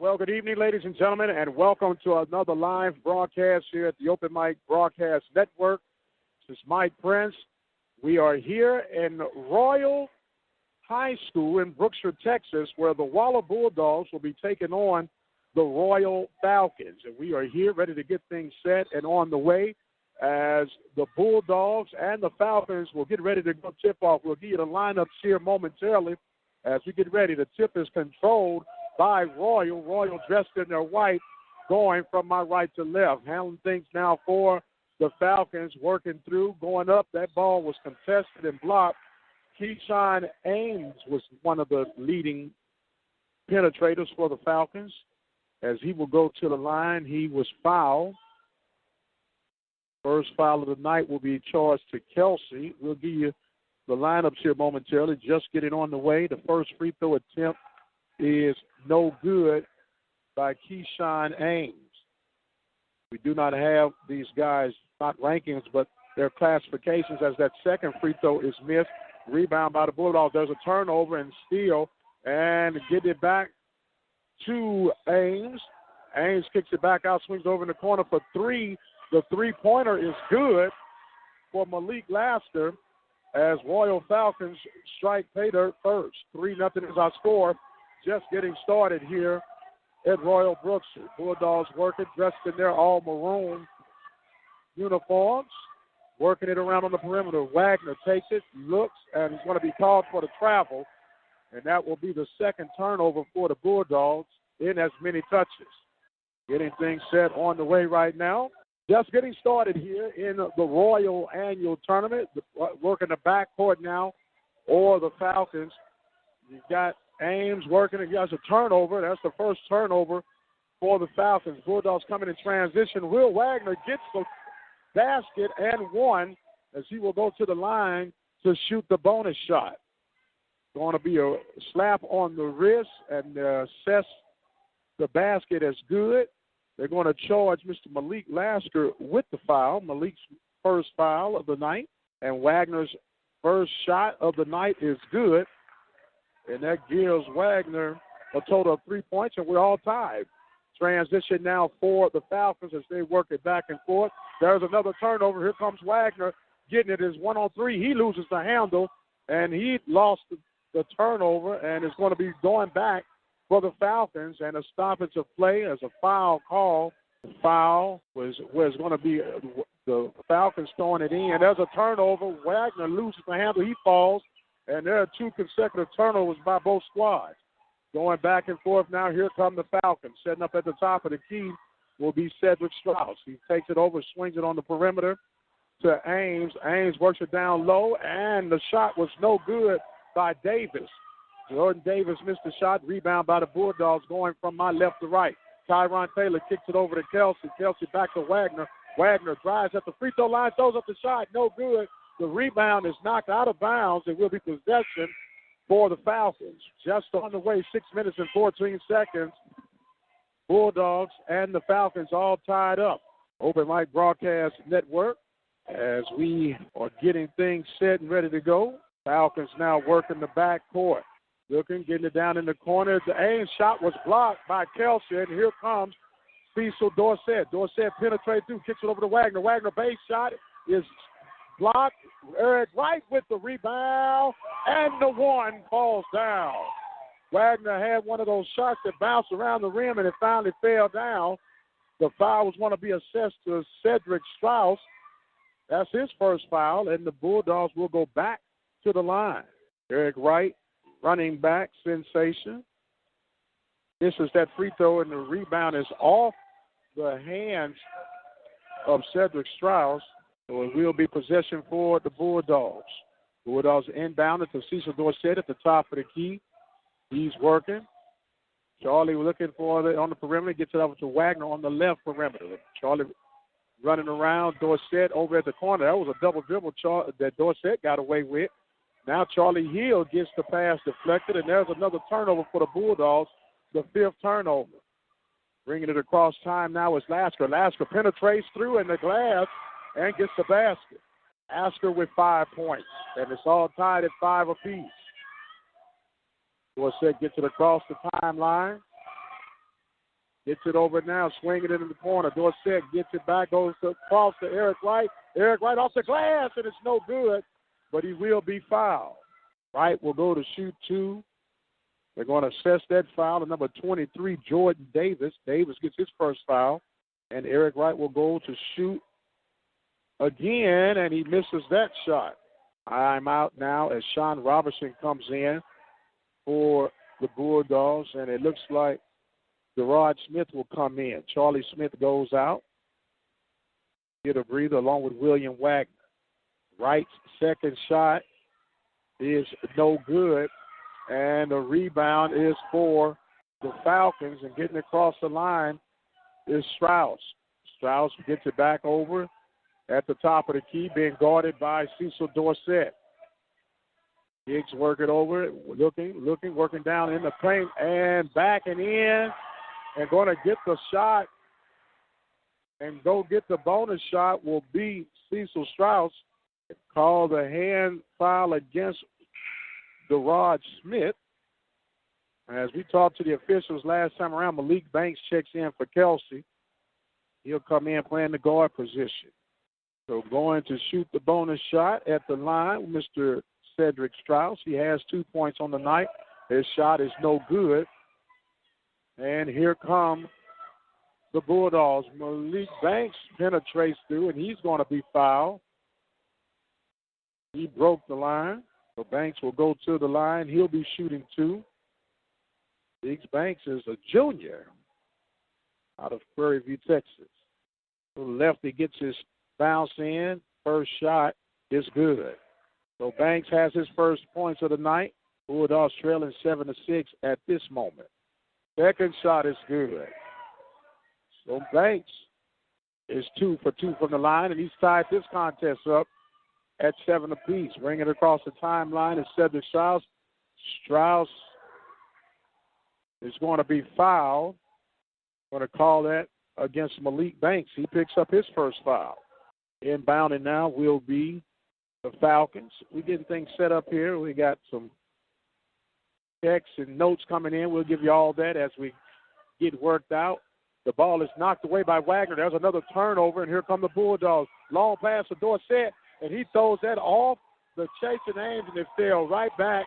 Well, good evening, ladies and gentlemen, and welcome to another live broadcast here at the Open Mic Broadcast Network. This is Mike Prince. We are here in Royal High School in Brookshire, Texas, where the Waller Bulldogs will be taking on the Royal Falcons. And we are here ready to get things set and on the way as the Bulldogs and the Falcons will get ready to go tip off. We'll give you the lineups here momentarily as we get ready. The tip is controlled by Royal. Royal dressed in their white, going from my right to left. Handling things now for the Falcons, working through, going up. That ball was contested and blocked. Keyshawn Ames was one of the leading penetrators for the Falcons. As he will go to the line, he was fouled. First foul of the night will be charged to Kelsey. We'll give you the lineups here momentarily. Just getting on the way. The first free throw attempt is no good by Keyshawn Ames. We do not have these guys, not rankings, but their classifications, as that second free throw is missed. Rebound by the Bulldogs. There's a turnover and steal, and get it back to Ames. Ames kicks it back out, swings over in the corner for three. The three-pointer is good for Malik Lasker as Royal Falcons strike pay dirt first. 3-0 is our score. Just getting started here at Royal Brookshire. Bulldogs working, dressed in their all-maroon uniforms, working it around on the perimeter. Wagner takes it, looks, and he's going to be called for the travel, and that will be the second turnover for the Bulldogs in as many touches. Getting things set on the way right now. Just getting started here in the Royal Annual Tournament. Working the backcourt now, or the Falcons. You've got Ames working. He has a turnover. That's the first turnover for the Falcons. Bulldogs coming in transition. Will Wagner gets the basket and one as he will go to the line to shoot the bonus shot. Going to be a slap on the wrist and assess the basket as good. They're going to charge Mr. Malik Lasker with the foul. Malik's first foul of the night. And Wagner's first shot of the night is good. And that gives Wagner a total of 3 points, and we're all tied. Transition now for the Falcons as they work it back and forth. There's another turnover. Here comes Wagner getting it as 1-on-3. He loses the handle, and he lost the turnover, and it's going to be going back for the Falcons, and a stoppage of play as a foul call. The foul was going to be the Falcons throwing it in. There's a turnover. Wagner loses the handle. He falls. And there are two consecutive turnovers by both squads. Going back and forth now, here come the Falcons. Setting up at the top of the key will be Cedric Strauss. He takes it over, swings it on the perimeter to Ames. Ames works it down low, and the shot was no good by Davis. Jordan Davis missed the shot. Rebound by the Bulldogs going from my left to right. Tyron Taylor kicks it over to Kelsey. Kelsey back to Wagner. Wagner drives at the free throw line, throws up the shot. No good. The rebound is knocked out of bounds. It will be possession for the Falcons. Just on the way, 6 minutes and 14 seconds. Bulldogs and the Falcons all tied up. Open Mic Broadcast Network as we are getting things set and ready to go. Falcons now working the backcourt. Looking, getting it down in the corner. The Ames shot was blocked by Kelsey, and here comes Cecil Dorsett. Dorsett penetrates through, kicks it over to Wagner. Wagner base shot is blocked. Eric Wright with the rebound, and the one falls down. Wagner had one of those shots that bounced around the rim, and it finally fell down. The foul was going to be assessed to Cedric Strauss. That's his first foul, and the Bulldogs will go back to the line. Eric Wright, running back, sensation. This is that free throw, and the rebound is off the hands of Cedric Strauss. So it will be possession for the Bulldogs. Bulldogs inbound to Cecil Dorsett at the top of the key. He's working. Charlie looking for it on the perimeter. Gets it over to Wagner on the left perimeter. Charlie running around. Dorsett over at the corner. That was a double dribble that Dorsett got away with. Now Charlie Hill gets the pass deflected, and there's another turnover for the Bulldogs, the fifth turnover. Bringing it across time now is Lasker. Lasker penetrates through in the glass and gets the basket. Lasker with 5 points, and it's all tied at 5 apiece. Dorsett gets it across the timeline. Gets it over now, swinging it in the corner. Dorsett gets it back, goes across to Eric Wright. Eric Wright off the glass, and it's no good, but he will be fouled. Wright will go to shoot two. They're going to assess that foul to number 23, Jordan Davis. Davis gets his first foul, and Eric Wright will go to shoot again, and he misses that shot. I'm out now as Sean Robertson comes in for the Bulldogs, and it looks like Gerard Smith will come in. Charlie Smith goes out. Get a breather along with William Wagner. Wright's second shot is no good, and the rebound is for the Falcons, and getting across the line is Strauss. Strauss gets it back over at the top of the key, being guarded by Cecil Dorsett. Higgs working over it, looking, working down in the paint, and backing in, and going to get the shot and go get the bonus shot will be Cecil Strauss. Called a hand foul against Gerard Smith. As we talked to the officials last time around, Malik Banks checks in for Kelsey. He'll come in playing the guard position. So going to shoot the bonus shot at the line, Mr. Cedric Strauss. He has 2 points on the night. His shot is no good. And here come the Bulldogs. Malik Banks penetrates through, and he's going to be fouled. He broke the line. So Banks will go to the line. He'll be shooting two. Biggs Banks is a junior out of Prairie View, Texas. To the left, he gets his bounce in. First shot is good. So Banks has his first points of the night. Bulldogs trailing 7-6 at this moment. Second shot is good. So Banks is 2 for 2 from the line, and he's tied this contest up at 7 apiece. Bringing it across the timeline is Cedric Strauss. Strauss is going to be fouled. Going to call that against Malik Banks. He picks up his first foul. Inbounding now will be the Falcons. We're getting things set up here. We got some texts and notes coming in. We'll give you all that as we get worked out. The ball is knocked away by Wagner. There's another turnover, and here come the Bulldogs. Long pass to Dorsett, and he throws that off the chasing Ames, and it fell right back.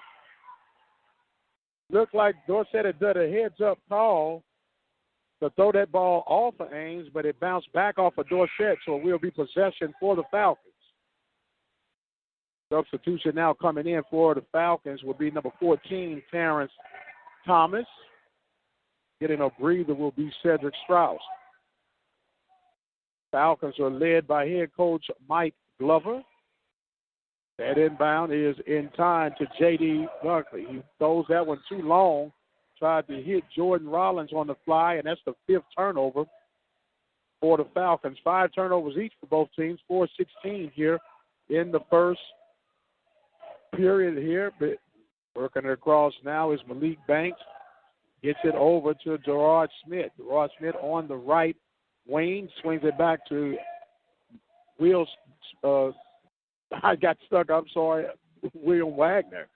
Looked like Dorsett had done a heads-up call to throw that ball off of Ames, but it bounced back off of Dorsett, so it will be possession for the Falcons. Substitution now coming in for the Falcons will be number 14, Terrence Thomas. Getting a breather will be Cedric Strauss. Falcons are led by head coach Mike Glover. That inbound is in time to J.D. Buckley. He throws that one too long. Tried to hit Jordan Rollins on the fly, and that's the 5th turnover for the Falcons. 5 turnovers each for both teams, 4-16 here in the first period here. But working it across now is Malik Banks. Gets it over to Gerard Smith. Gerard Smith on the right wing, swings it back to William Wagner.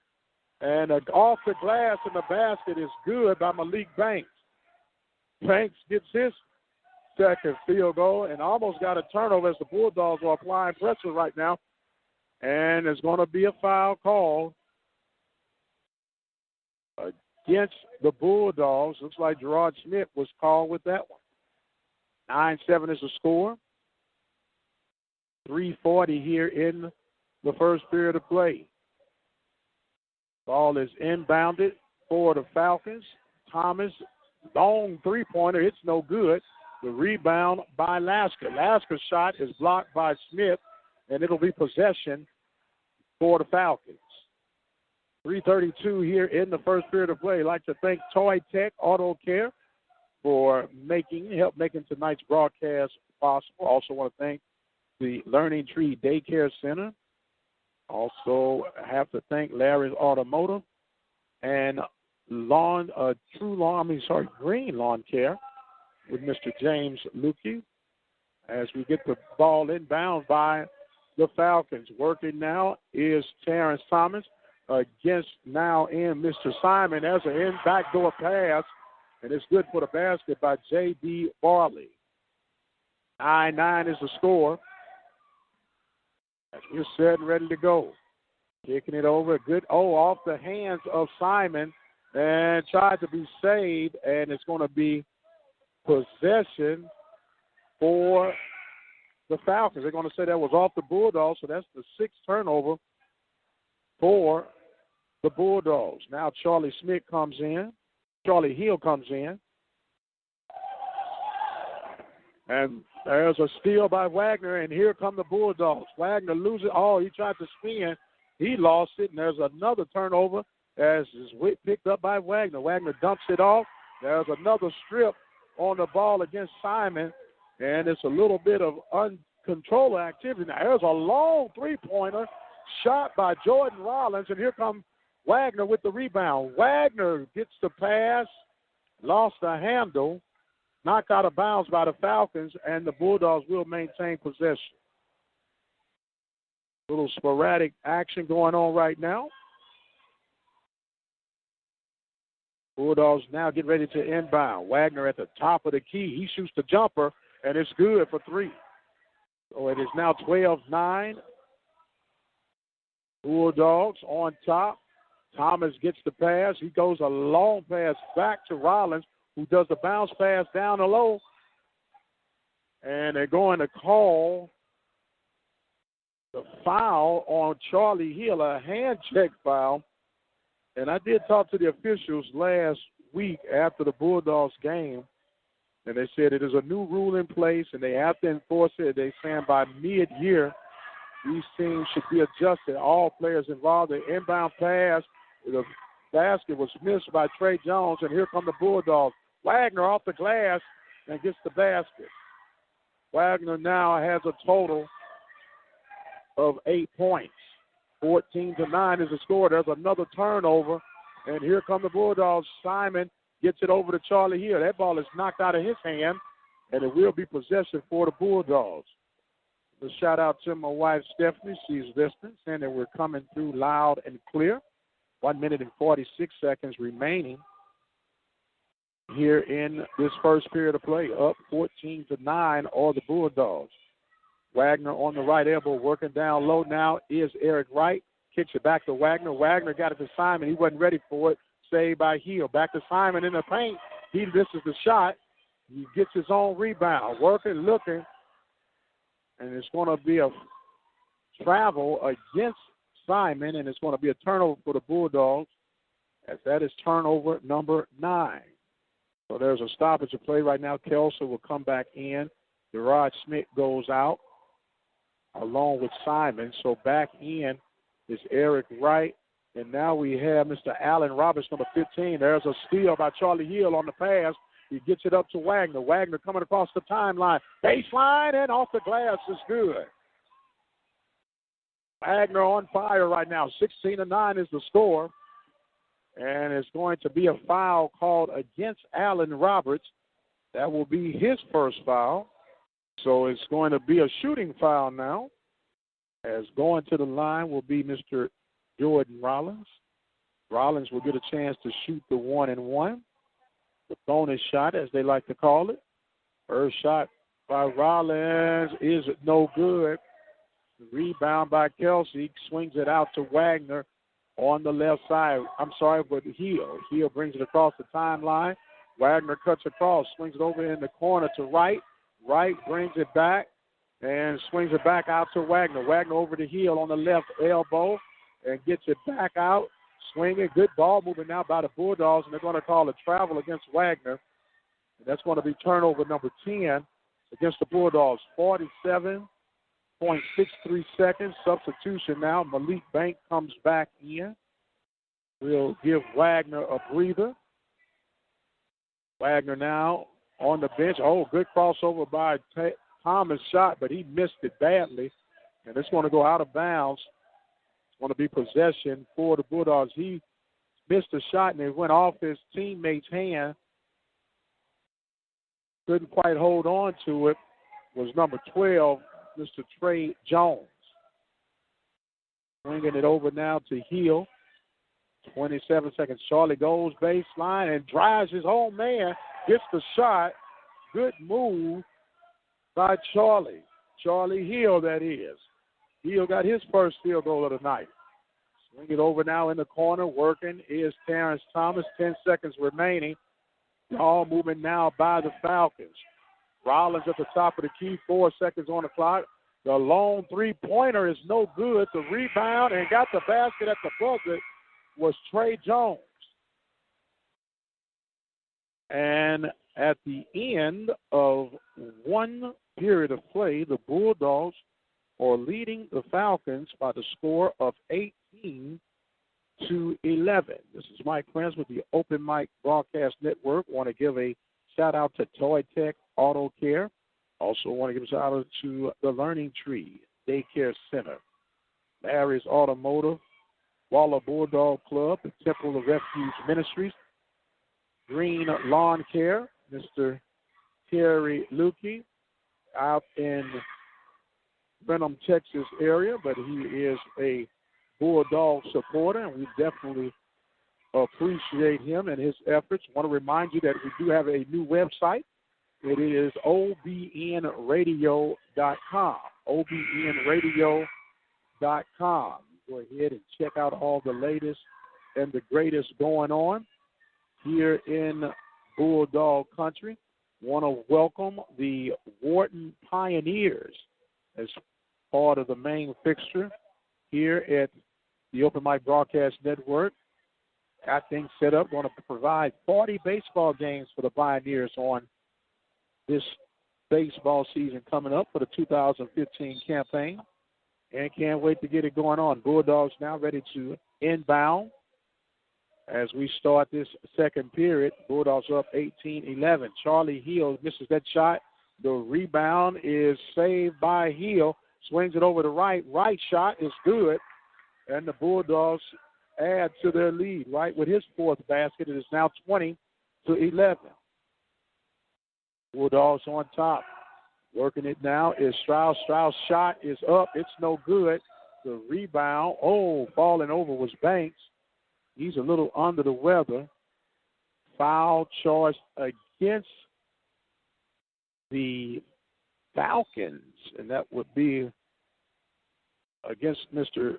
And off the glass in the basket is good by Malik Banks. Banks gets his second field goal and almost got a turnover as the Bulldogs are applying pressure right now. And there's going to be a foul call against the Bulldogs. Looks like Gerard Smith was called with that one. 9-7 is the score. 3:40 here in the first period of play. Ball is inbounded for the Falcons. Thomas, long three-pointer. It's no good. The rebound by Lasker. Lasker's shot is blocked by Smith, and it'll be possession for the Falcons. 3:32 here in the first period of play. I'd like to thank Toy Tech Auto Care for help making tonight's broadcast possible. Also want to thank the Learning Tree Daycare Center. Also have to thank Larry's Automotive and Green Lawn Care with Mr. James Lukey as we get the ball inbound by the Falcons. Working now is Terrence Thomas against now in Mr. Simon as an backdoor pass and it's good for the basket by J.D. Barley. 9-9 is the score. We're set and ready to go. Kicking it over. Good. Off the hands of Simon, and tried to be saved, and it's going to be possession for the Falcons. They're going to say that was off the Bulldogs, so that's the 6th turnover for the Bulldogs. Now Charlie Hill comes in. And there's a steal by Wagner, and here come the Bulldogs. Wagner loses. He tried to spin. He lost it, and there's another turnover as is picked up by Wagner. Wagner dumps it off. There's another strip on the ball against Simon, and it's a little bit of uncontrolled activity. Now, there's a long three-pointer shot by Jordan Rollins, and here comes Wagner with the rebound. Wagner gets the pass, lost the handle, knocked out of bounds by the Falcons, and the Bulldogs will maintain possession. A little sporadic action going on right now. Bulldogs now get ready to inbound. Wagner at the top of the key. He shoots the jumper, and it's good for 3. So it is now 12-9. Bulldogs on top. Thomas gets the pass. He goes a long pass back to Rollins, who does the bounce pass down the low. And they're going to call the foul on Charlie Hill, a hand check foul. And I did talk to the officials last week after the Bulldogs game, and they said it is a new rule in place, and they have to enforce it. They saying by mid-year, these teams should be adjusted. All players involved. The inbound pass, the basket was missed by Trey Jones, and here come the Bulldogs. Wagner off the glass and gets the basket. Wagner now has a total of 8 points. 14-9 is the score. There's another turnover, and here come the Bulldogs. Simon gets it over to Charlie Hill. That ball is knocked out of his hand, and it will be possession for the Bulldogs. A shout-out to my wife, Stephanie. She's listening, saying that we're coming through loud and clear. 1 minute and 46 seconds remaining here in this first period of play. Up 14-9 are the Bulldogs. Wagner on the right elbow, working down low now is Eric Wright. Kicks it back to Wagner. Wagner got it to Simon. He wasn't ready for it. Saved by Hill. Back to Simon in the paint. He misses the shot. He gets his own rebound. Working, looking. And it's going to be a travel against Simon, and it's going to be a turnover for the Bulldogs, as that is turnover number 9. So there's a stoppage of play right now. Kelso will come back in. Gerard Smith goes out along with Simon. So back in is Eric Wright. And now we have Mr. Allen Roberts, number 15. There's a steal by Charlie Hill on the pass. He gets it up to Wagner. Wagner coming across the timeline. Baseline and off the glass is good. Wagner on fire right now. 16-9 is the score. And it's going to be a foul called against Allen Roberts. That will be his first foul. So it's going to be a shooting foul now. As going to the line will be Mr. Jordan Rollins. Rollins will get a chance to shoot the 1-and-1. The bonus shot, as they like to call it. First shot by Rollins is no good. The rebound by Kelsey. Swings it out to Wagner on the left side. But Hill. Hill brings it across the timeline. Wagner cuts across, swings it over in the corner to Wright. Wright brings it back and swings it back out to Wagner. Wagner over to Hill on the left elbow and gets it back out. Swinging. Good ball moving now by the Bulldogs, and they're going to call a travel against Wagner. And that's going to be turnover number 10 against the Bulldogs. 47.63 seconds. Substitution now. Malik Bank comes back in. We'll give Wagner a breather. Wagner now on the bench. Good crossover by Thomas shot, but he missed it badly. And it's going to go out of bounds. It's going to be possession for the Bulldogs. He missed a shot, and it went off his teammate's hand. Couldn't quite hold on to it. Was number 12, Mr. Trey Jones. Bringing it over now to Hill. 27 seconds. Charlie goes baseline and drives his own man. Gets the shot. Good move by Charlie. Charlie Hill, that is. Hill got his first field goal of the night. Swing it over now in the corner. Working is Terrence Thomas. 10 seconds remaining. All movement now by the Falcons. Rollins at the top of the key. 4 seconds on the clock. The lone three-pointer is no good. The rebound and got the basket at the buzzer was Trey Jones. And at the end of one period of play, the Bulldogs are leading the Falcons by the score of 18-11. This is Mike Prince with the Open Mic Broadcast Network. Want to give a shout-out to Toy Tech Auto Care. Also want to give a shout-out to the Learning Tree Daycare Center, Larry's Automotive, Waller Bulldog Club, the Temple of Refuge Ministries, Green Lawn Care, Mr. Terry Lukey, out in Brenham, Texas area, but he is a Bulldog supporter, and we definitely appreciate him and his efforts. I want to remind you that we do have a new website. It is OBN-Radio.com, OBN-Radio.com. Go ahead and check out all the latest and the greatest going on here in Bulldog Country. Want to welcome the Wharton Pioneers as part of the main fixture here at the Open Mic Broadcast Network. Got things set up. Going to provide 40 baseball games for the Pioneers on this baseball season coming up for the 2015 campaign. And can't wait to get it going on. Bulldogs now ready to inbound as we start this second period. Bulldogs up 18-11. Charlie Hill misses that shot. The rebound is saved by Hill. Swings it over the right. Right shot is good. And the Bulldogs add to their lead, right, with his fourth basket. It is now 20-11. Bulldogs on top. Working it now is Strauss. Strauss' shot is up. It's no good. The rebound, falling over was Banks. He's a little under the weather. Foul charged against the Falcons, and that would be against Mr.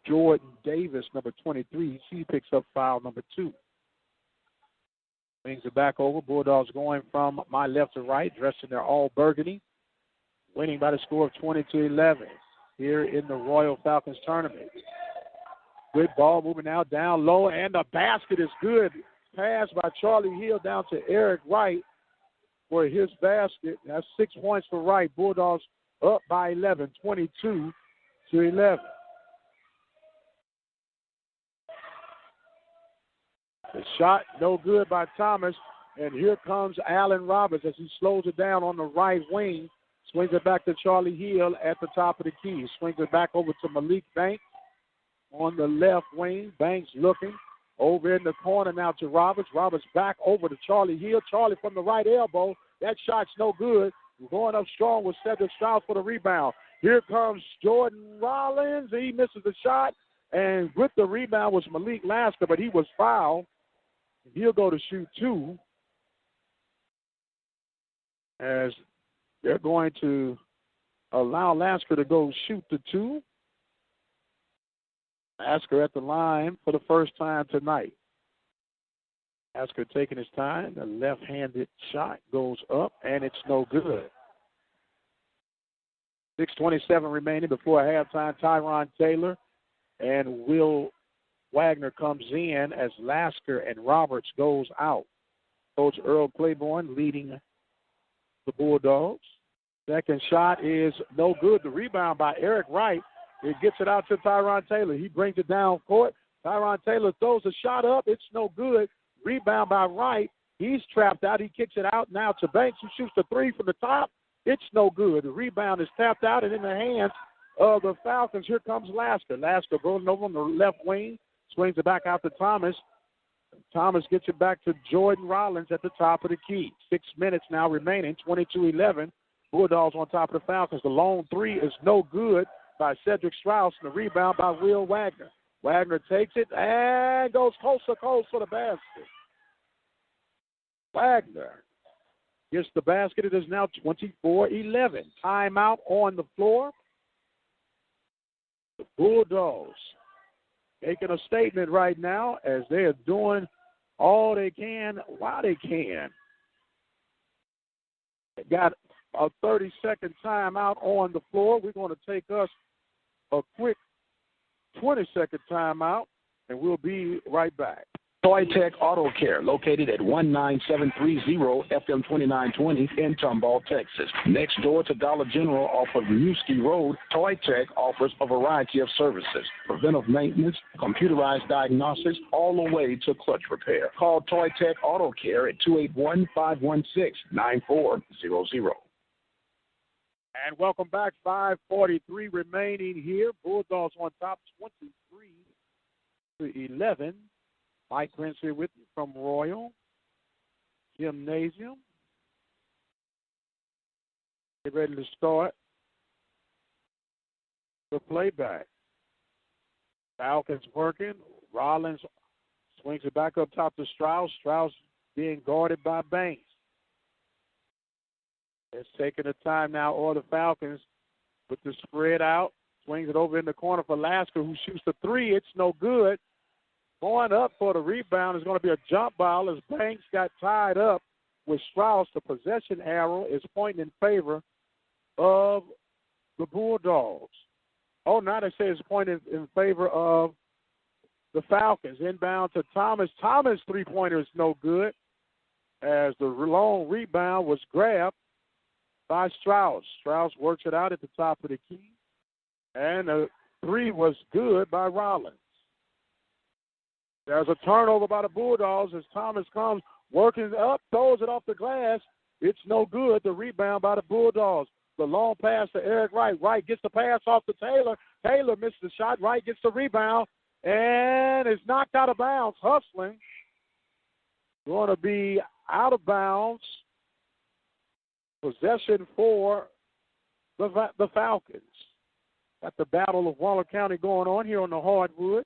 Jordan Davis, number 23. He picks up foul number 2. Brings it back over. Bulldogs going from my left to right, dressed in their all burgundy, winning by the score of 20-11 here in the Royal Falcons tournament. Good ball moving now down low, and the basket is good. Pass by Charlie Hill down to Eric Wright for his basket. That's 6 points for Wright. Bulldogs up by 11, 22-11. The shot no good by Thomas, and here comes Allen Roberts as he slows it down on the right wing. Swings it back to Charlie Hill at the top of the key. Swings it back over to Malik Banks on the left wing. Banks looking over in the corner now to Roberts. Roberts back over to Charlie Hill. Charlie from the right elbow. That shot's no good. Going up strong with Cedric Strauss for the rebound. Here comes Jordan Rollins. He misses the shot, and with the rebound was Malik Lasker, but he was fouled. He'll go to shoot 2 as they're going to allow Lasker to go shoot the 2. Lasker at the line for the first time tonight. Lasker taking his time. The left-handed shot goes up, and it's no good. 6:27 remaining before halftime. Tyron Taylor and Will Wagner comes in as Lasker and Roberts goes out. Coach Earl Claiborne leading the Bulldogs. Second shot is no good. The rebound by Eric Wright. It gets it out to Tyron Taylor. He brings it down court. Tyron Taylor throws a shot up. It's no good. Rebound by Wright. He's trapped out. He kicks it out now to Banks, who shoots the 3 from the top. It's no good. The rebound is tapped out and in the hands of the Falcons. Here comes Lasker. Lasker rolling over on the left wing. Swings it back out to Thomas. Thomas gets it back to Jordan Rollins at the top of the key. 6 minutes now remaining, 22-11. Bulldogs on top of the Falcons. The lone 3 is no good by Cedric Strauss, and the rebound by Will Wagner. Wagner takes it and goes coast to coast for the basket. Wagner gets the basket. It is now 24-11. Timeout on the floor. The Bulldogs making a statement right now as they are doing all they can while they can. They got a 30-second timeout on the floor. We're going to take us a quick 20-second timeout, and we'll be right back. Toy Tech Auto Care, located at 19730 FM 2920 in Tomball, Texas. Next door to Dollar General off of Newski Road, Toy Tech offers a variety of services, preventive maintenance, computerized diagnostics, all the way to clutch repair. Call Toy Tech Auto Care at 281-516-9400. And welcome back. 5:43 remaining here. Bulldogs on top, 23-11. Mike Prince here with you from Royal Gymnasium. Get ready to start the playback. Falcons working. Rollins swings it back up top to Strauss. Strauss being guarded by Banks. It's taking the time now, or the Falcons with the spread out. Swings it over in the corner for Lasker, who shoots the three. It's no good. Going up for the rebound is going to be a jump ball as Banks got tied up with Strauss. The possession arrow is pointing in favor of the Bulldogs. Oh, now they say it's pointing in favor of the Falcons. Inbound to Thomas. Thomas' three-pointer is no good as the long rebound was grabbed by Strauss. Strauss works it out at the top of the key. And the three was good by Rollins. There's a turnover by the Bulldogs as Thomas comes working up, throws it off the glass. It's no good. The rebound by the Bulldogs. The long pass to Eric Wright. Wright gets the pass off to Taylor. Taylor missed the shot. Wright gets the rebound and is knocked out of bounds. Hustling. Going to be out of bounds. Possession for the Falcons. Got the Battle of Waller County going on here on the hardwood.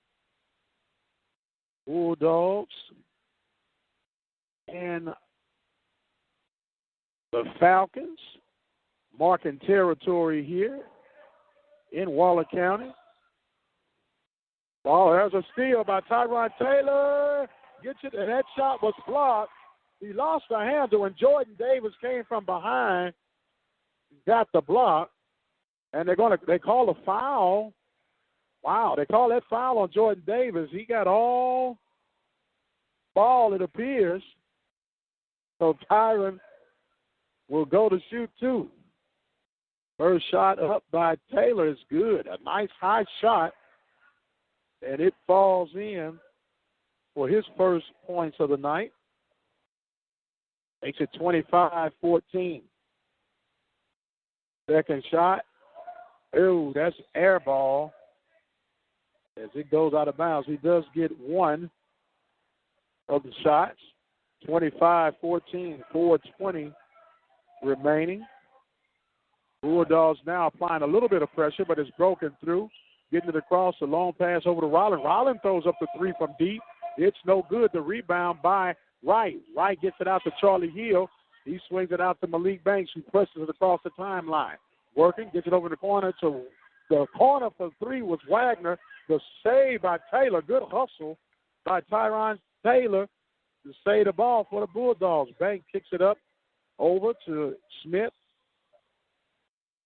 Bulldogs and the Falcons marking territory here in Waller County. Oh, there's a steal by Tyron Taylor. Gets it, and that shot was blocked. He lost the handle, and Jordan Davis came from behind, got the block, and they call a foul. Wow, they call that foul on Jordan Davis. He got all ball, it appears. So Tyron will go to shoot two. First shot up by Taylor is good. A nice high shot, and it falls in for his first points of the night. Makes it 25-14. Second shot. Ooh, that's air ball. As it goes out of bounds, he does get one of the shots. 25-14, 4:20 remaining. Bulldogs now applying a little bit of pressure, but it's broken through. Getting it across, the long pass over to Rollins. Rollins throws up the three from deep. It's no good. The rebound by Wright. Wright gets it out to Charlie Hill. He swings it out to Malik Banks, who presses it across the timeline. Working, gets it over in the corner to the corner for three was Wagner. The save by Taylor. Good hustle by Tyron Taylor to save the ball for the Bulldogs. Banks kicks it up over to Smith.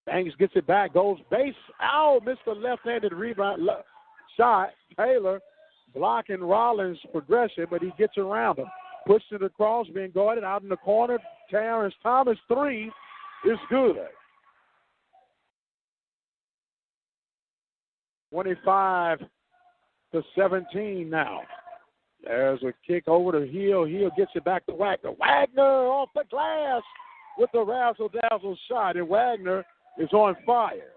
Banks gets it back, goes base. Ow, missed the left-handed rebound shot. Taylor blocking Rollins' progression, but he gets around him. Pushed it across, being guarded out in the corner. Terrence Thomas' three is good. 25-17 now. There's a kick over to Hill. Hill gets it back to Wagner. Wagner off the glass with the razzle-dazzle shot, and Wagner is on fire.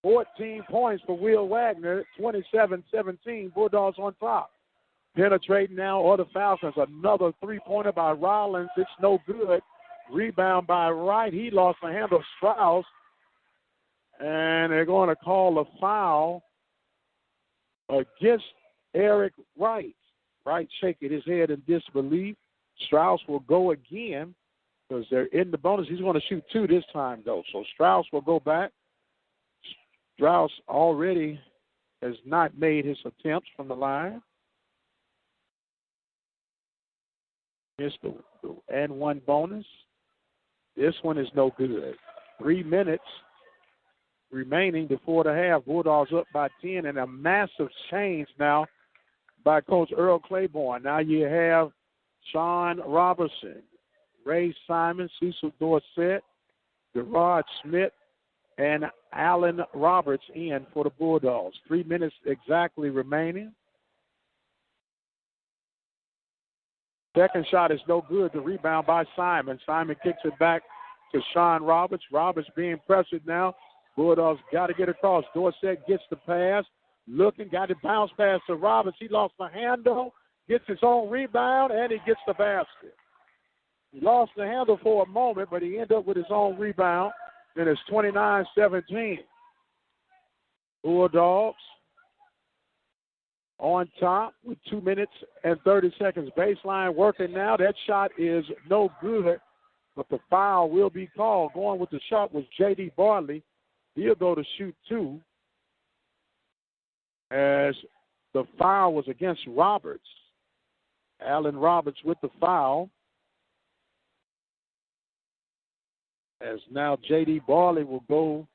14 points for Will Wagner, 27-17. Bulldogs on top. Penetrating now, or the Falcons. Another three-pointer by Rollins. It's no good. Rebound by Wright. He lost the handle. Strauss. And they're going to call a foul against Eric Wright. Wright shaking his head in disbelief. Strauss will go again because they're in the bonus. He's going to shoot 2 this time, though. So Strauss will go back. Strauss already has not made his attempts from the line. Missed the and 1 bonus. This one is no good. 3 minutes remaining before the half. Bulldogs up by 10, and a massive change now by Coach Earl Claiborne. Now you have Sean Robertson, Ray Simon, Cecil Dorsett, Gerard Smith, and Allen Roberts in for the Bulldogs. 3 minutes exactly remaining. Second shot is no good. The rebound by Simon. Simon kicks it back to Sean Roberts. Roberts being pressured now. Bulldogs got to get across. Dorsett gets the pass. Looking, got to bounce pass to Roberts. He lost the handle, gets his own rebound, and he gets the basket. He lost the handle for a moment, but he ended up with his own rebound, and it's 29-17. Bulldogs on top with 2 minutes and 30 seconds. Baseline working now. That shot is no good, but the foul will be called. Going with the shot was J.D. Bartley. He'll go to shoot 2 as the foul was against Roberts. Allen Roberts with the foul. As now J.D. Bartley will go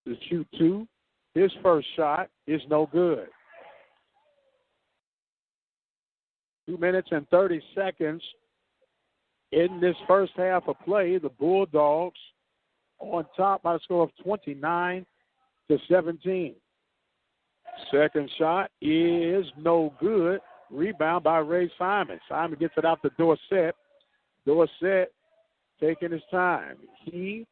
to shoot 2. His first shot is no good. 2 minutes and 30 seconds in this first half of play. The Bulldogs on top by a score of 29-17. Second shot is no good. Rebound by Ray Simon. Simon gets it out to Dorsett. Dorsett taking his time. He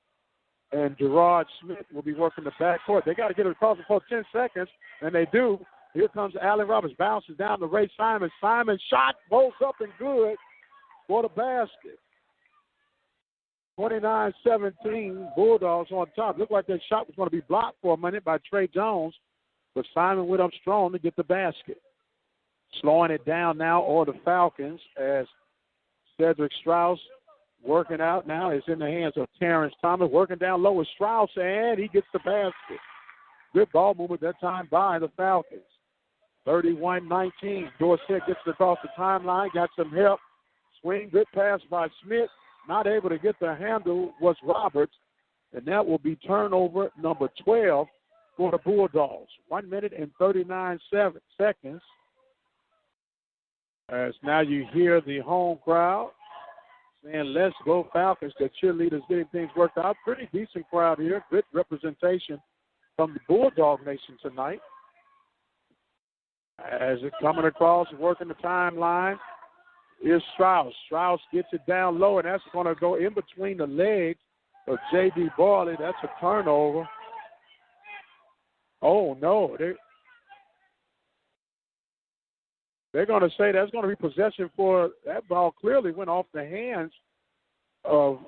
and Gerard Smith will be working the backcourt. They got to get it across for 10 seconds, and they do. Here comes Allen Roberts. Bounces down to Ray Simon. Simon shot, bolts up and good for the basket. 29-17, Bulldogs on top. Looked like that shot was going to be blocked for a minute by Trey Jones, but Simon went up strong to get the basket. Slowing it down now are the Falcons as Cedric Strauss working out now is in the hands of Terrence Thomas. Working down low with Strauss, and he gets the basket. Good ball movement that time by the Falcons. 31-19. Dorsett gets it across the timeline, got some help. Swing, good pass by Smith. Not able to get the handle was Roberts, and that will be turnover number 12 for the Bulldogs. 1 minute and 39 seconds. As now you hear the home crowd saying, "Let's go Falcons." The cheerleaders getting things worked out. Pretty decent crowd here. Good representation from the Bulldog Nation tonight. As it's coming across, working the timeline, is Strauss. Strauss gets it down low, and that's going to go in between the legs of J.D. Bartley. That's a turnover. Oh, no. They're going to say that's going to be possession for that ball. Clearly went off the hands of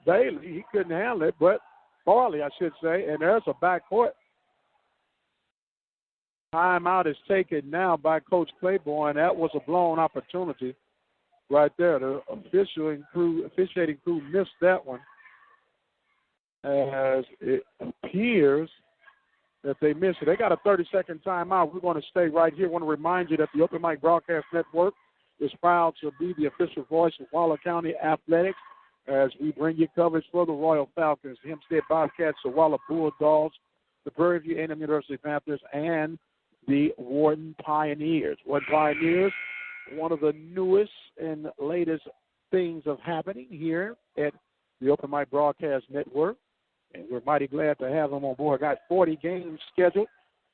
Bailey. He couldn't handle it, but Bartley, I should say, and there's a backcourt. Timeout is taken now by Coach Claiborne. That was a blown opportunity right there. The officiating crew missed that one, as it appears that they missed it. They got a 30-second timeout. We're going to stay right here. I want to remind you that the Open Mic Broadcast Network is proud to be the official voice of Waller County Athletics as we bring you coverage for the Royal Falcons, the Hempstead Bobcats, the Waller Bulldogs, the Prairie View A&M University Panthers, and the Wharton Pioneers. Wharton Pioneers, one of the newest and latest things of happening here at the Open Mic Broadcast Network, and we're mighty glad to have them on board. Got 40 games scheduled.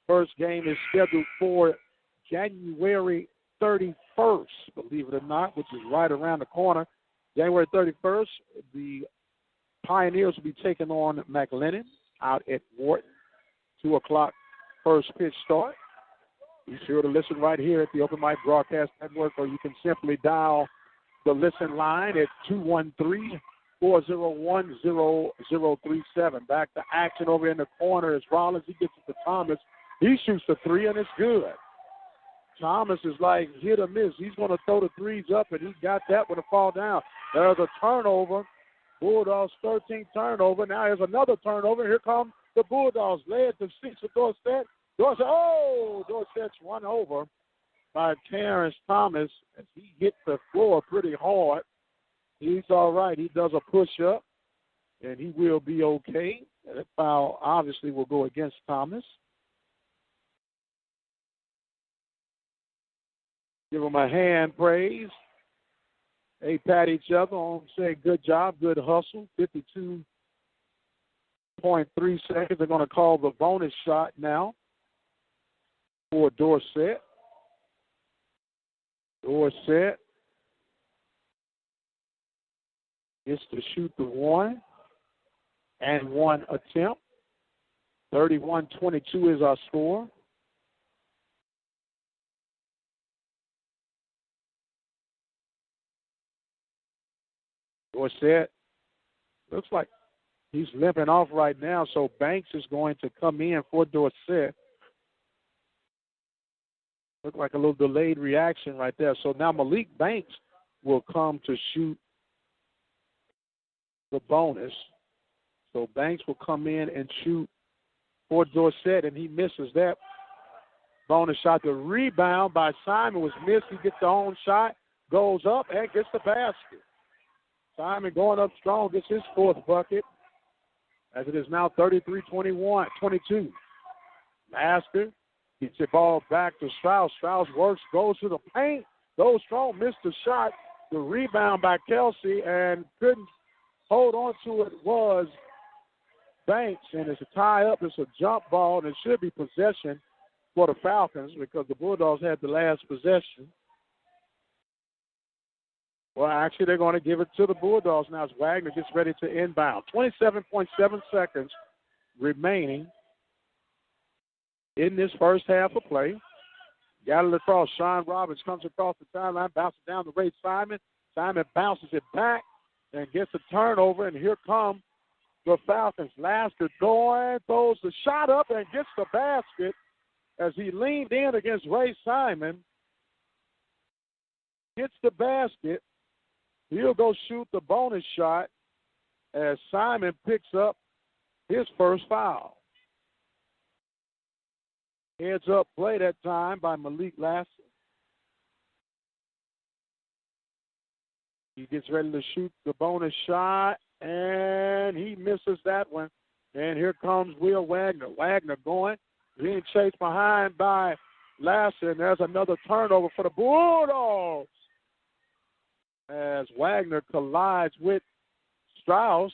First game is scheduled for January 31st, believe it or not, which is right around the corner. January 31st, the Pioneers will be taking on McLennan out at Wharton. 2 o'clock first pitch start. Be sure to listen right here at the Open Mic Broadcast Network, or you can simply dial the listen line at 213-401-0037. Back to action over in the corner as Rollins. He gets it to Thomas. He shoots the three, and it's good. Thomas is like hit or miss. He's going to throw the threes up, and he got that one to fall down. There's a turnover. Bulldogs 13th turnover. Now there's another turnover. Here come the Bulldogs. Led to 6 of Dorsett. Dorsett's run over by Terrence Thomas as he hit the floor pretty hard. He's all right. He does a push-up, and he will be okay. That foul obviously will go against Thomas. Give them a hand praise. They pat each other on, say good job, good hustle. 52.3 seconds. They're going to call the bonus shot now for Dorsett. Dorsett gets to shoot the one and one attempt. 31-22 is our score. Dorsett looks like he's limping off right now, so Banks is going to come in for Dorsett. Look like a little delayed reaction right there. So now Malik Banks will come to shoot the bonus. So Banks will come in and shoot for Dorsett, and he misses that bonus shot. The rebound by Simon was missed. He gets the own shot, goes up, and gets the basket. Simon going up strong, gets his fourth bucket, as it is now 33-22. Master gets the ball back to Strauss. Strauss works, goes to the paint, goes strong, missed the shot. The rebound by Kelsey, and couldn't hold on to it was Banks, and it's a tie-up. It's a jump ball, and it should be possession for the Falcons because the Bulldogs had the last possession. Well, actually, they're going to give it to the Bulldogs now as Wagner gets ready to inbound. 27.7 seconds remaining in this first half of play. Got it across. Sean Roberts comes across the timeline, bounces down to Ray Simon. Simon bounces it back and gets a turnover, and here come the Falcons. Lasker going, throws the shot up and gets the basket as he leaned in against Ray Simon. Gets the basket. He'll go shoot the bonus shot as Simon picks up his first foul. Heads up play that time by Malik Lasker. He gets ready to shoot the bonus shot, and he misses that one. And here comes Will Wagner. Wagner going, being chased behind by Lasker, and there's another turnover for the Bulldogs as Wagner collides with Strauss.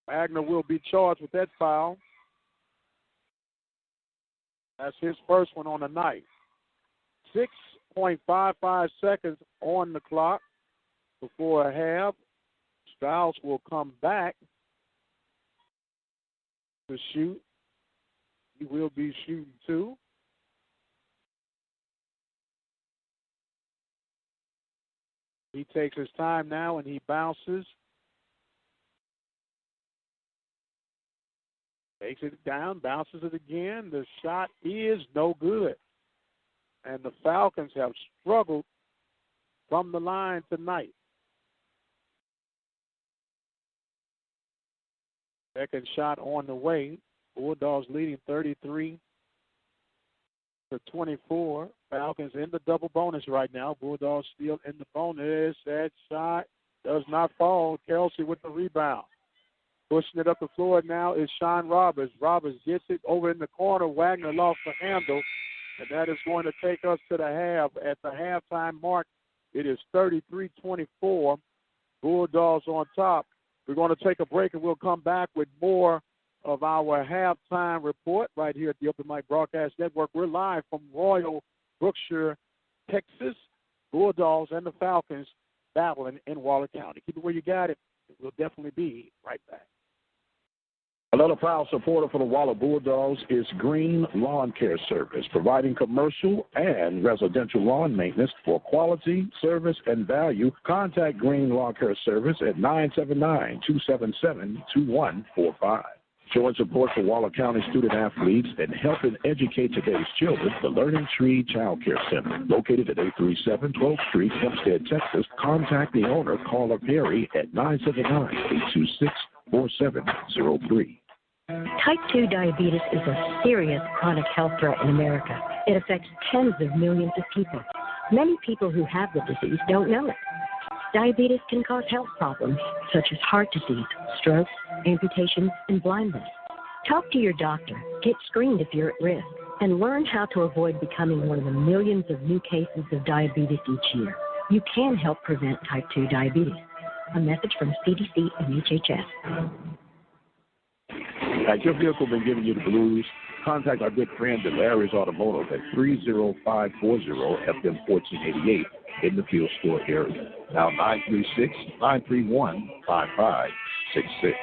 Wagner will be charged with that foul. That's his first one on the night. 6.55 seconds on the clock before a half. Strauss will come back to shoot. He will be shooting two. He takes his time now and he bounces. Takes it down, bounces it again. The shot is no good. And the Falcons have struggled from the line tonight. Second shot on the way. Bulldogs leading 33-24. Falcons in the double bonus right now. Bulldogs still in the bonus. That shot does not fall. Kelsey with the rebound. Pushing it up the floor now is Sean Roberts. Roberts gets it over in the corner. Wagner lost the handle. And that is going to take us to the half. At the halftime mark, it is 33-24. Bulldogs on top. We're going to take a break, and we'll come back with more of our halftime report right here at the Open Mic Broadcast Network. We're live from Royal Brookshire, Texas. Bulldogs and the Falcons battling in Waller County. Keep it where you got it. We'll definitely be right back. Another proud supporter for the Waller Bulldogs is Green Lawn Care Service, providing commercial and residential lawn maintenance for quality, service, and value. Contact Green Lawn Care Service at 979-277-2145. Showing support for Waller County student athletes and helping educate today's children, the Learning Tree Child Care Center, located at 837 12th Street, Hempstead, Texas. Contact the owner, Carla Perry, at 979-826-4703. Type 2 diabetes is a serious chronic health threat in America. It affects tens of millions of people. Many people who have the disease don't know it. Diabetes can cause health problems such as heart disease, strokes, amputations, and blindness. Talk to your doctor, get screened if you're at risk, and learn how to avoid becoming one of the millions of new cases of diabetes each year. You can help prevent type 2 diabetes. A message from CDC and HHS. Has your vehicle been giving you the blues? Contact our good friends at Larry's Automotive at 30540 FM 1488 in the Field Store area. Now 936-931-5566.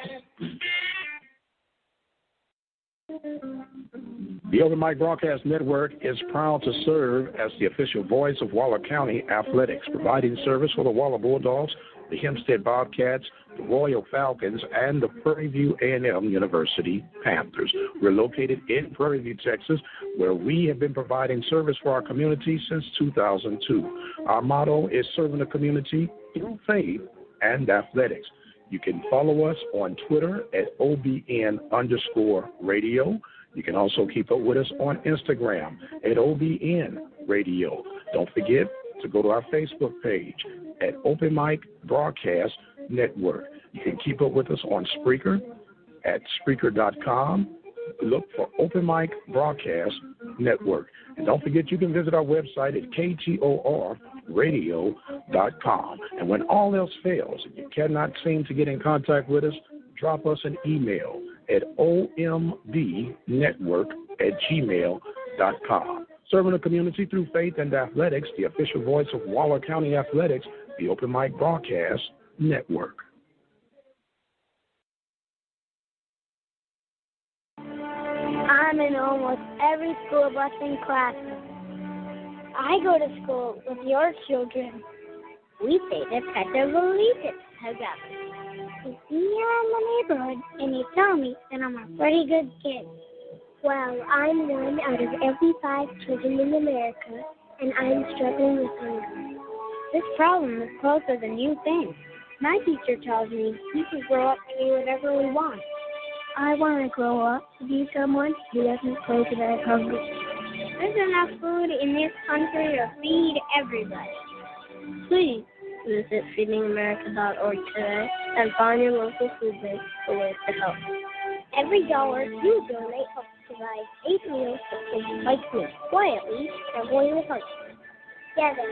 The Open Mic Broadcast Network is proud to serve as the official voice of Waller County Athletics, providing service for the Waller Bulldogs, the Hempstead Bobcats, the Royal Falcons, and the Prairie View A&M University Panthers. We're located in Prairie View, Texas, where we have been providing service for our community since 2002. Our motto is serving the community through faith and athletics. You can follow us on Twitter at OBN_radio. You can also keep up with us on Instagram at OBN-Radio. Don't forget to go to our Facebook page at Open Mic Broadcast Network. You can keep up with us on Spreaker at Spreaker.com. Look for Open Mic Broadcast Network. And don't forget you can visit our website at KTORradio.com. And when all else fails and you cannot seem to get in contact with us, drop us an email at ombnetwork@gmail.com. Serving the community through faith and athletics, the official voice of Waller County Athletics, the Open Mic Broadcast Network. I'm in almost every school bus and classroom. I go to school with your children. We say the pet of allegiance together. You see me around the neighborhood, and you tell me that I'm a pretty good kid. Well, I'm one out of every 5 children in America, and I'm struggling with hunger. This problem is closer than you think. My teacher tells me we can grow up to be whatever we want. I want to grow up to be someone who doesn't go to bed hungry. There's enough food in this country to feed everybody. Please visit feedingamerica.org today and find your local food bank for ways to help. Every dollar you donate helps provide 8 meals for kids like me, quietly struggling with hunger. Together,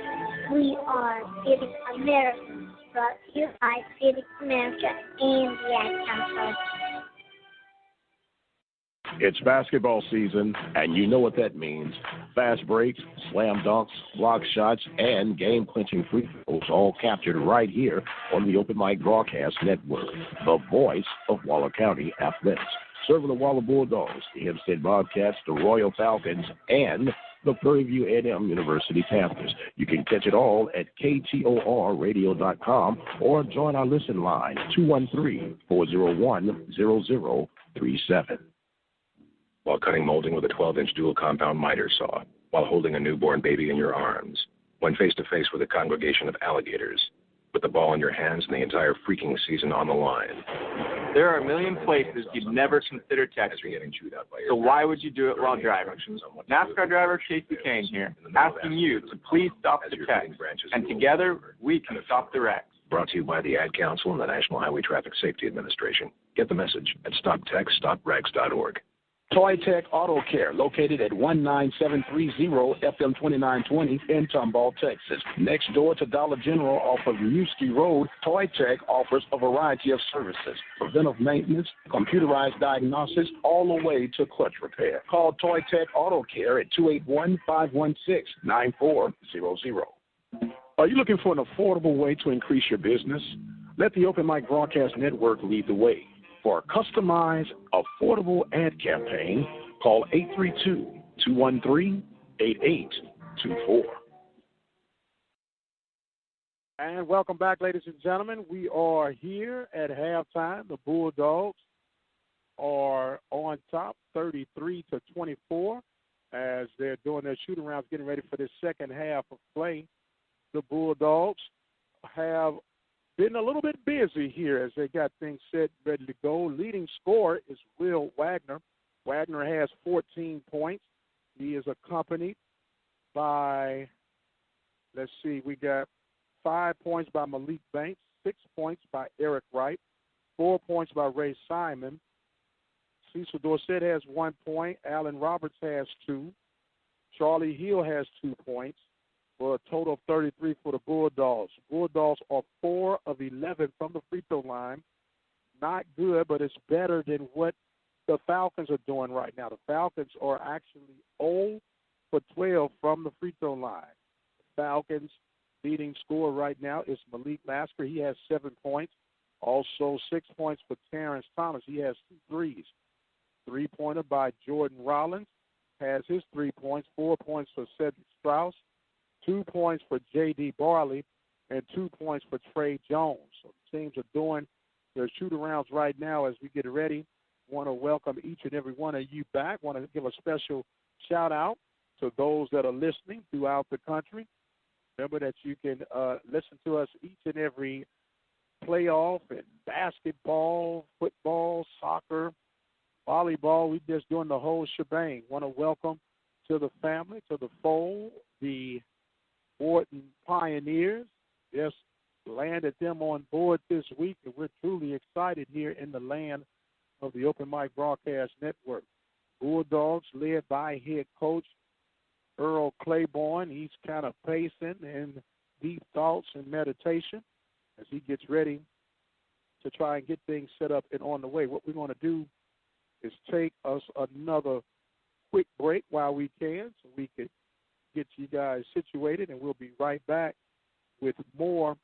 we are Feeding America, brought to you by Feeding America and the Ad Council. It's basketball season, and you know what that means. Fast breaks, slam dunks, block shots, and game-clinching free throws all captured right here on the Open Mic Broadcast Network, the voice of Waller County Athletics. Serving the Waller Bulldogs, the Hempstead Bobcats, the Royal Falcons, and the Prairie View A&M University Panthers. You can catch it all at KTORradio.com or join our listen line, 213-401-0037. While cutting molding with a 12-inch dual compound miter saw, while holding a newborn baby in your arms, when face-to-face with a congregation of alligators, with the ball in your hands and the entire freaking season on the line. There are a million places you'd never consider texting, so why would you do it while driving? NASCAR driver Casey Kane here, asking you to please stop the text, and together we can stop the wrecks. Brought to you by the Ad Council and the National Highway Traffic Safety Administration. Get the message at stoptextstopregs.org. Toy Tech Auto Care, located at 19730 FM 2920 in Tomball, Texas. Next door to Dollar General off of Newski Road, Toy Tech offers a variety of services: preventive maintenance, computerized diagnosis, all the way to clutch repair. Call Toy Tech Auto Care at 281-516-9400. Are you looking for an affordable way to increase your business? Let the Open Mic Broadcast Network lead the way. For a customized, affordable ad campaign, call 832-213-8824. And welcome back, ladies and gentlemen. We are here at halftime. The Bulldogs are on top, 33-24, as they're doing their shoot-arounds, getting ready for this second half of play. The Bulldogs have been a little bit busy here as they got things set, ready to go. Leading scorer is Will Wagner. Wagner has 14 points. He is accompanied by, we got 5 points by Malik Banks, 6 points by Eric Wright, 4 points by Ray Simon. Cecil Dorsett has 1 point. Allen Roberts has 2. Charlie Hill has 2 points, for a total of 33 for the Bulldogs. Bulldogs are 4 of 11 from the free throw line. Not good, but it's better than what the Falcons are doing right now. The Falcons are actually 0 for 12 from the free throw line. The Falcons' leading scorer right now is Malik Lasker. He has 7 points. Also 6 points for Terrence Thomas. He has 2 threes. 3-pointer by Jordan Rollins has his 3 points. 4 points for Cedric Strauss. 2 points for J.D. Barley, and 2 points for Trey Jones. So the teams are doing their shoot-arounds right now as we get ready. Want to welcome each and every one of you back. Want to give a special shout-out to those that are listening throughout the country. Remember that you can listen to us each and every playoff in basketball, football, soccer, volleyball. We're just doing the whole shebang. Want to welcome to the family, to the fold, the Wharton Pioneers. Just landed them on board this week, and we're truly excited here in the land of the Open Mic Broadcast Network. Bulldogs led by head coach Earl Claiborne. He's kind of pacing in deep thoughts and meditation as he gets ready to try and get things set up and on the way. What we're going to do is take us another quick break while we can so we can get you guys situated, and we'll be right back with more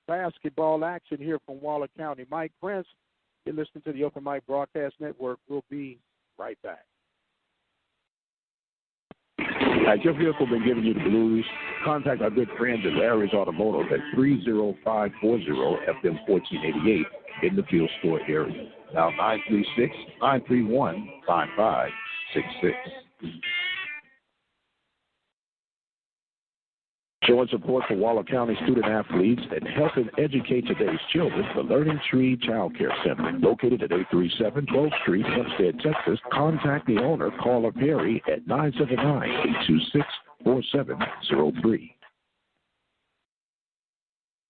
basketball action here from Waller County. Mike Prince, you're listening to the Open Mic Broadcast Network. We'll be right back. Has your vehicle been giving you the blues? Contact our good friends at Larry's Automotive at 30540 FM 1488 in the Field Store area. Now 936-931-5566. Showing support for Waller County student athletes and helping educate today's children, the Learning Tree Child Care Center, located at 837 12th Street, Hempstead, Texas. Contact the owner, Carla Perry, at 979-826-4703.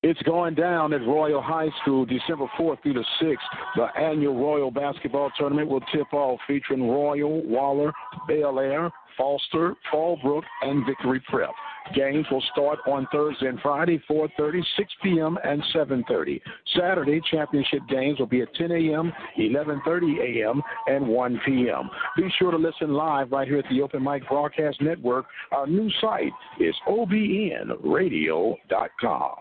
It's going down at Royal High School December 4th through the 6th. The annual Royal Basketball Tournament will tip off, featuring Royal, Waller, Bel Air, Foster, Fallbrook, and Victory Prep. Games will start on Thursday and Friday, 4:30, 6 p.m., and 7:30. Saturday, championship games will be at 10 a.m., 11:30 a.m., and 1 p.m. Be sure to listen live right here at the Open Mic Broadcast Network. Our new site is OBN-Radio.com.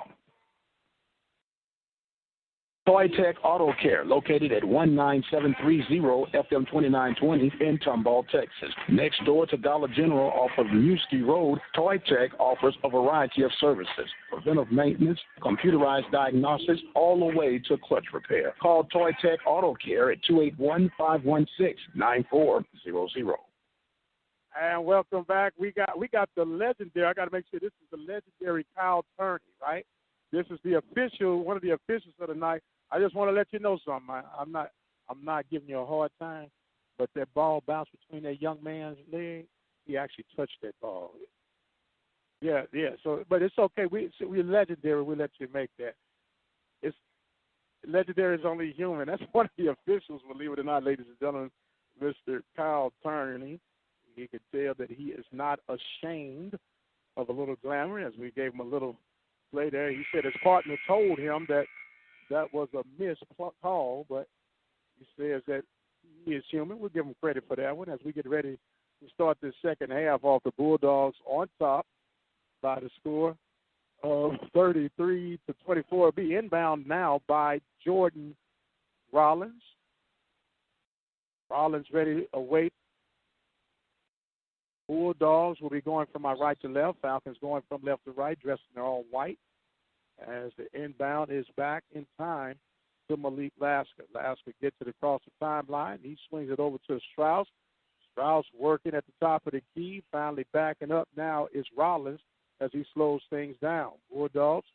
Toy Tech Auto Care, located at 19730 FM 2920 in Tomball, Texas. Next door to Dollar General off of Newski Road, Toy Tech offers a variety of services: preventive maintenance, computerized diagnostics, all the way to clutch repair. Call Toy Tech Auto Care at 281-516-9400. And welcome back. We got the legendary. I got to make sure this is the legendary Kyle Turney, right? This is the official, one of the officials of the night. I just want to let you know something. I'm not giving you a hard time, but that ball bounced between that young man's legs. He actually touched that ball. Yeah. So, but it's okay. We're legendary. We let you make that. It's legendary is only human. That's one of the officials, believe it or not, ladies and gentlemen, Mr. Kyle Turney. You can tell that he is not ashamed of a little glamour, as we gave him a little play there. He said his partner told him that was a missed call, but he says that he is human. We'll give him credit for that one as we get ready to start this second half off. The Bulldogs on top by the score of 33-24. Be inbound now by Jordan Rollins. Rollins ready to await. Bulldogs will be going from my right to left. Falcons going from left to right, dressed in all white. As the inbound is back in time to Malik Lasker. Lasker gets it across the timeline. He swings it over to Strauss. Strauss working at the top of the key. Finally backing up now is Rollins as he slows things down. Bulldogs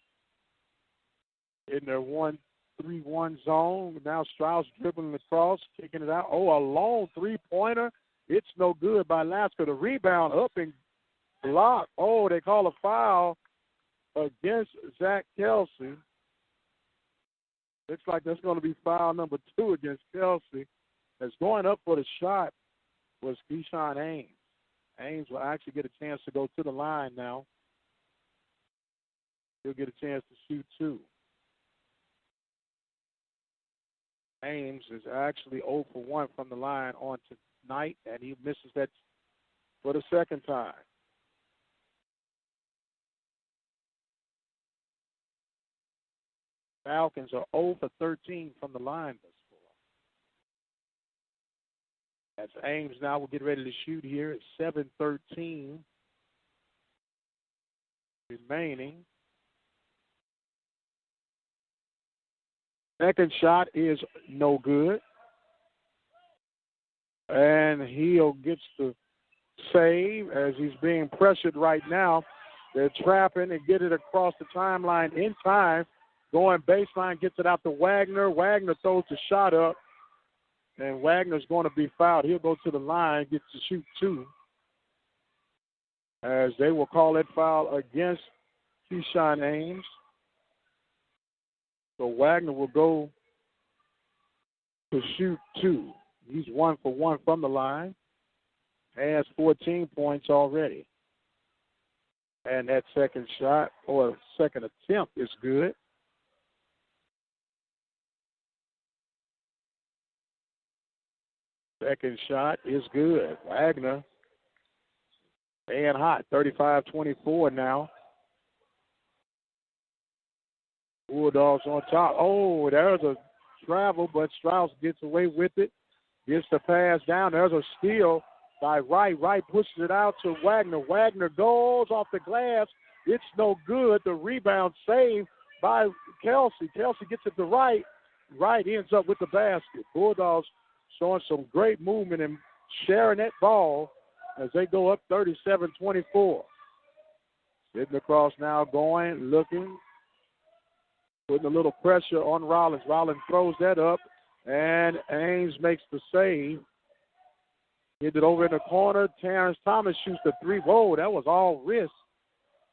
in their 1-3-1 zone. Now Strauss dribbling across, kicking it out. Oh, a long three-pointer. It's no good by Lasker. The rebound up and blocked. Oh, they call a foul against Zach Kelsey. Looks like that's going to be foul number 2 against Kelsey. As going up for the shot was Keyshawn Ames. Ames will actually get a chance to go to the line now. He'll get a chance to shoot 2. Ames is actually 0 for 1 from the line on tonight, and he misses that for the second time. Falcons are 0 for 13 from the line thus far. As Ames now will get ready to shoot here at 7:13 remaining. Second shot is no good. And Hill gets the save as he's being pressured right now. They're trapping and get it across the timeline in time. Going baseline, gets it out to Wagner. Wagner throws the shot up, and Wagner's going to be fouled. He'll go to the line, gets to shoot 2, as they will call that foul against Keyshawn Ames. So Wagner will go to shoot 2. He's 1 for 1 from the line. Has 14 points already. And that second shot, or second attempt, is good. Second shot is good. Wagner staying hot, 35-24 now. Bulldogs on top. Oh, there's a travel, but Strauss gets away with it. Gets the pass down. There's a steal by Wright. Wright pushes it out to Wagner. Wagner goes off the glass. It's no good. The rebound saved by Kelsey. Kelsey gets it to Wright. Wright ends up with the basket. Bulldogs showing some great movement and sharing that ball as they go up 37-24. Sitting across now, going, looking, putting a little pressure on Rollins. Rollins throws that up, and Ames makes the save. Gets it over in the corner. Terrence Thomas shoots the 3. Whoa, that was all wrist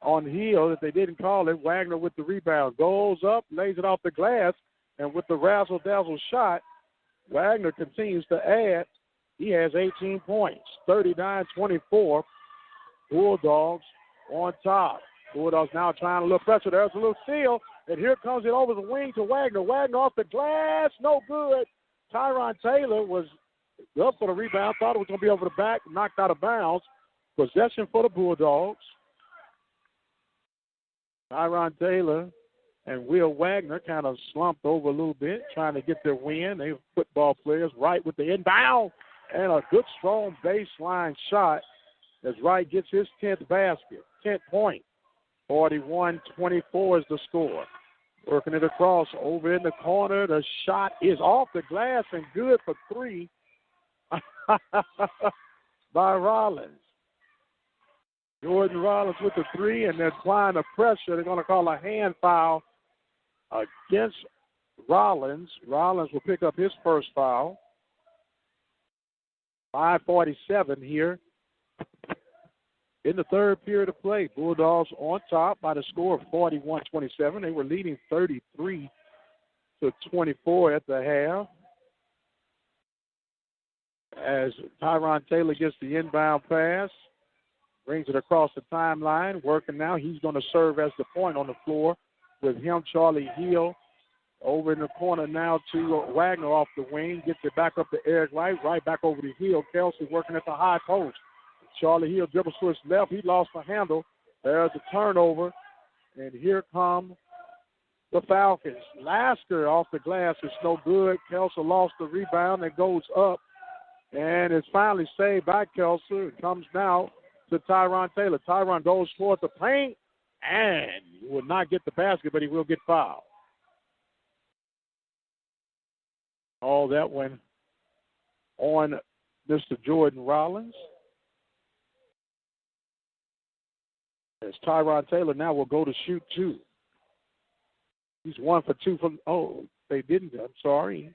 on Hill that they didn't call it. Wagner with the rebound. Goes up, lays it off the glass, and with the razzle-dazzle shot, Wagner continues to add. He has 18 points, 39-24. Bulldogs on top. Bulldogs now trying a little pressure. There's a little steal, and here comes it over the wing to Wagner. Wagner off the glass, no good. Tyron Taylor was up for the rebound. Thought it was going to be over the back, knocked out of bounds. Possession for the Bulldogs. Tyron Taylor and Will Wagner kind of slumped over a little bit, trying to get their win. They were football players. Wright with the inbound, and a good, strong baseline shot as Wright gets his 10th basket, 10th point. 41-24 is the score. Working it across over in the corner. The shot is off the glass and good for 3 by Rollins. Jordan Rollins with the 3, and they're applying the pressure. They're going to call a hand foul against Rollins. Rollins will pick up his first foul. 5:47 here in the third period of play. Bulldogs on top by the score of 41-27. They were leading 33-24 at the half. As Tyron Taylor gets the inbound pass, brings it across the timeline, working now. He's going to serve as the point on the floor with him, Charlie Hill, over in the corner now to Wagner off the wing. Gets it back up to Eric Wright, right back over to Hill. Kelsey working at the high post. Charlie Hill dribbles to his left. He lost the handle. There's a turnover, and here come the Falcons. Lasker off the glass is no good. Kelsey lost the rebound. It goes up, and it's finally saved by Kelsey. It comes now to Tyron Taylor. Tyron goes toward the paint, and he will not get the basket, but he will get fouled. All that went on Mr. Jordan Rollins. As Tyron Taylor now will go to shoot 2. He's 1 for 2 from, they didn't. I'm sorry.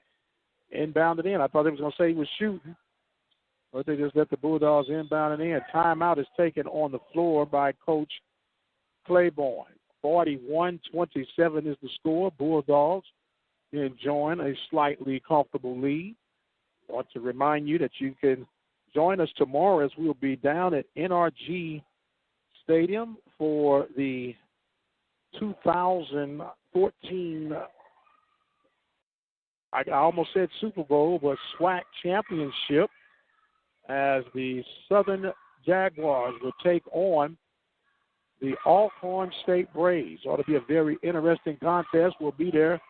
Inbounded in. I thought they was going to say he was shooting. But they just let the Bulldogs inbound it in. Timeout is taken on the floor by Coach Claiborne. 41-27 is the score. Bulldogs enjoying a slightly comfortable lead. I want to remind you that you can join us tomorrow as we'll be down at NRG Stadium for the 2014, I almost said Super Bowl, but SWAC Championship, as the Southern Jaguars will take on the Alcorn State Braves. Ought to be a very interesting contest. We'll be there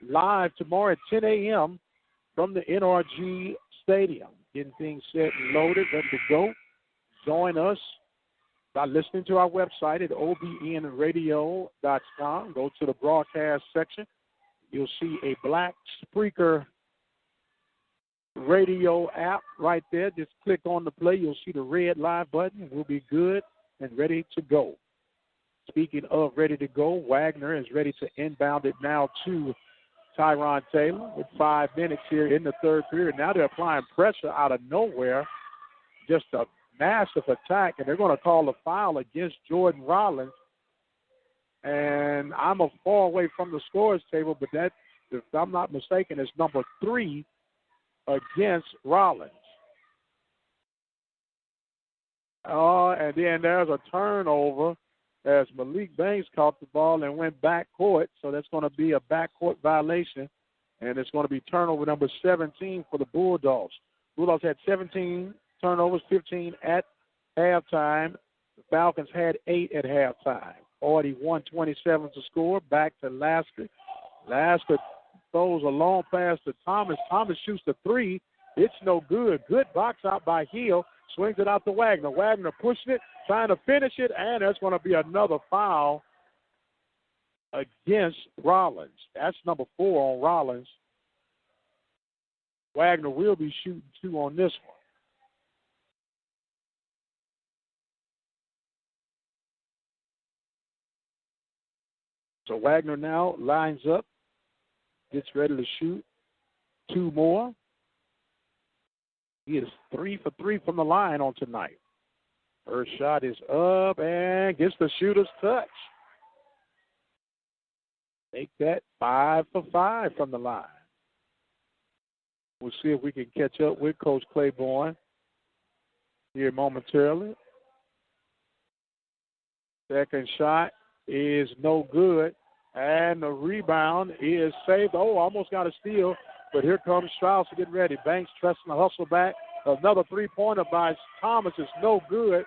live tomorrow at 10 a.m. from the NRG Stadium. Getting things set and loaded, ready to go. Join us by listening to our website at OBN-Radio.com. Go to the broadcast section. You'll see a black Spreaker radio app right there. Just click on the play. You'll see the red live button. We'll be good and ready to go. Speaking of ready to go, Wagner is ready to inbound it now to Tyron Taylor with 5 minutes here in the third period. Now they're applying pressure out of nowhere. Just a massive attack, and they're going to call a foul against Jordan Rollins. And I'm far away from the scores table, but that, if I'm not mistaken, is number 3 against Rollins. And then there's a turnover as Malik Banks caught the ball and went backcourt, so that's going to be a backcourt violation, and it's going to be turnover number 17 for the Bulldogs. Bulldogs had 17 turnovers, 15 at halftime. The Falcons had 8 at halftime. 41-27 to score. Back to Lasker. Lasker throws a long pass to Thomas. Thomas shoots the 3. It's no good. Good box out by Hill. Swings it out to Wagner. Wagner pushing it, trying to finish it, and there's going to be another foul against Rollins. That's number 4 on Rollins. Wagner will be shooting 2 on this one. So Wagner now lines up, gets ready to shoot 2 more. He is 3 for 3 from the line on tonight. First shot is up and gets the shooter's touch. Make that 5 for 5 from the line. We'll see if we can catch up with Coach Claiborne here momentarily. Second shot is no good, and the rebound is saved. Almost got a steal, but here comes Strauss to get ready. Banks trusting the hustle back. Another three-pointer by Thomas is no good.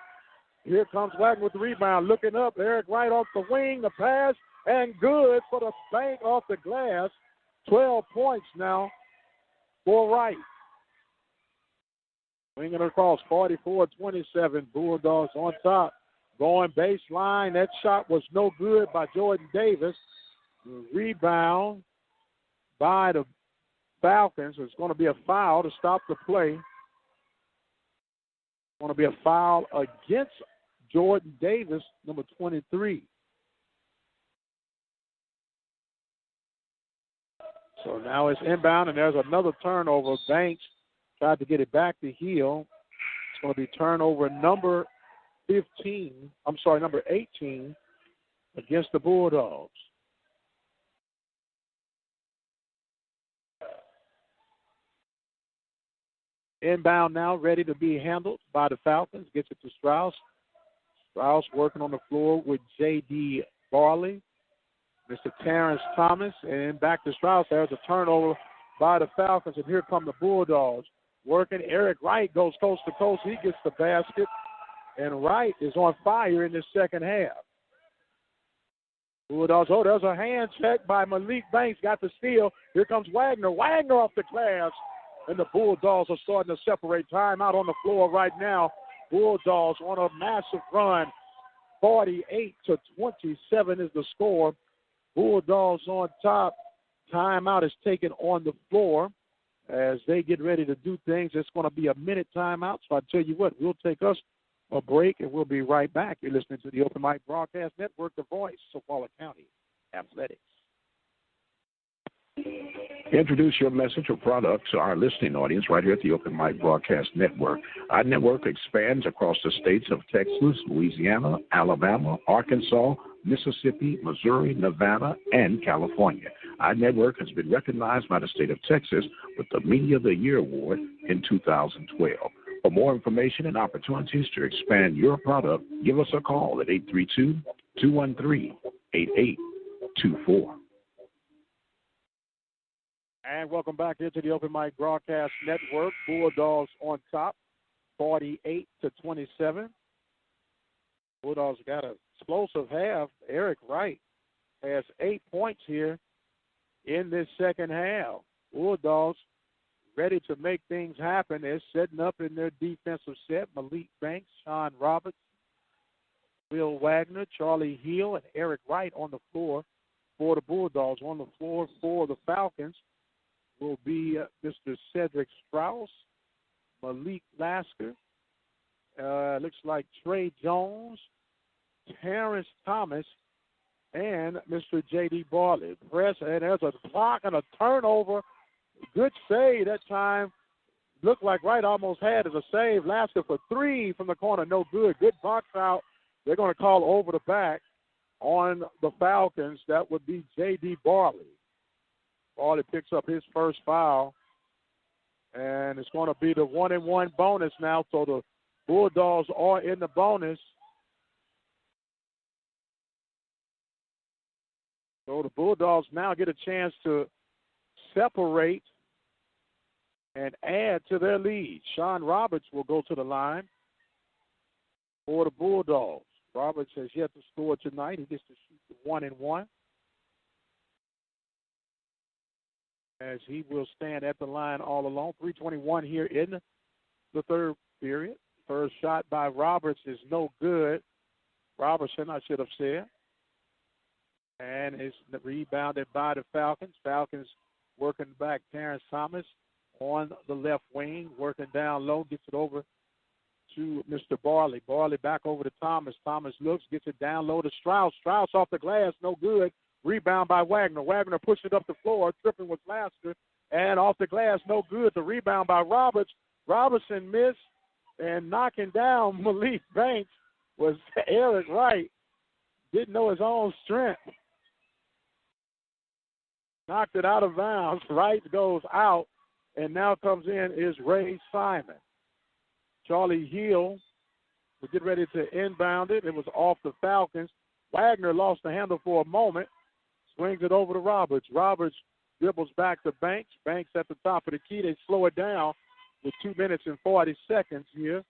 Here comes Wagner with the rebound, looking up. Eric Wright off the wing, the pass, and good for the bank off the glass. 12 points now for Wright. Swinging across, 44-27. Bulldogs on top. Going baseline. That shot was no good by Jordan Davis. Rebound by the Falcons. It's going to be a foul to stop the play. It's going to be a foul against Jordan Davis, number 23. So now it's inbound, and there's another turnover. Banks tried to get it back to Hill. It's going to be turnover number 18 against the Bulldogs. Inbound now, ready to be handled by the Falcons. Gets it to Strauss. Strauss working on the floor with J.D. Barley, Mr. Terrence Thomas, and back to Strauss. There's a turnover by the Falcons, and here come the Bulldogs. Working, Eric Wright goes coast to coast. He gets the basket, and Wright is on fire in the second half. Bulldogs, there's a hand check by Malik Banks, got the steal. Here comes Wagner. Wagner off the glass, and the Bulldogs are starting to separate. Time out on the floor right now. Bulldogs on a massive run. 48-27 is the score. Bulldogs on top. Timeout is taken on the floor as they get ready to do things. It's going to be a minute timeout. So I tell you what, we'll take us a break, and we'll be right back. You're listening to the Open Mic Broadcast Network, the voice of Waller County Athletics. Introduce your message or product to our listening audience right here at the Open Mic Broadcast Network. Our network expands across the states of Texas, Louisiana, Alabama, Arkansas, Mississippi, Missouri, Nevada, and California. Our network has been recognized by the state of Texas with the Media of the Year Award in 2012. For more information and opportunities to expand your product, give us a call at 832-213-8824. And welcome back here to the Open Mic Broadcast Network. Bulldogs on top, 48-27. Bulldogs got an explosive half. Eric Wright has 8 points here in this second half. Bulldogs ready to make things happen. They're setting up in their defensive set. Malik Banks, Sean Roberts, Will Wagner, Charlie Hill, and Eric Wright on the floor for the Bulldogs. On the floor for the Falcons will be Mr. Cedric Strauss, Malik Lasker, looks like Trey Jones, Terrence Thomas, and Mr. J.D. Barley. Press, and there's a block and a turnover. Good save that time. Looked like Wright almost had as a save. Lasker for three from the corner, no good. Good box out. They're going to call over the back on the Falcons. That would be J.D. Barley. Barley picks up his first foul, and it's going to be the 1-and-1 bonus now. So the Bulldogs are in the bonus. So the Bulldogs now get a chance to separate and add to their lead. Sean Roberts will go to the line for the Bulldogs. Roberts has yet to score tonight. He gets to shoot the 1-and-1, as he will stand at the line all alone. 3:21 here in the third period. First shot by Roberts is no good. Robertson, I should have said. And it's rebounded by the Falcons. Falcons working back. Terrence Thomas on the left wing, working down low, gets it over to Mr. Barley. Barley back over to Thomas. Thomas looks, gets it down low to Strauss. Strauss off the glass, no good. Rebound by Wagner. Wagner pushed it up the floor. Tripping with Lasker. And off the glass, no good. The rebound by Roberts. Robertson missed, and knocking down Malik Banks was Eric Wright. Didn't know his own strength. Knocked it out of bounds. Wright goes out, and now comes in is Ray Simon. Charlie Hill will get ready to inbound it. It was off the Falcons. Wagner lost the handle for a moment. Swings it over to Roberts. Roberts dribbles back to Banks. Banks at the top of the key. They slow it down with 2 minutes and 40 seconds here,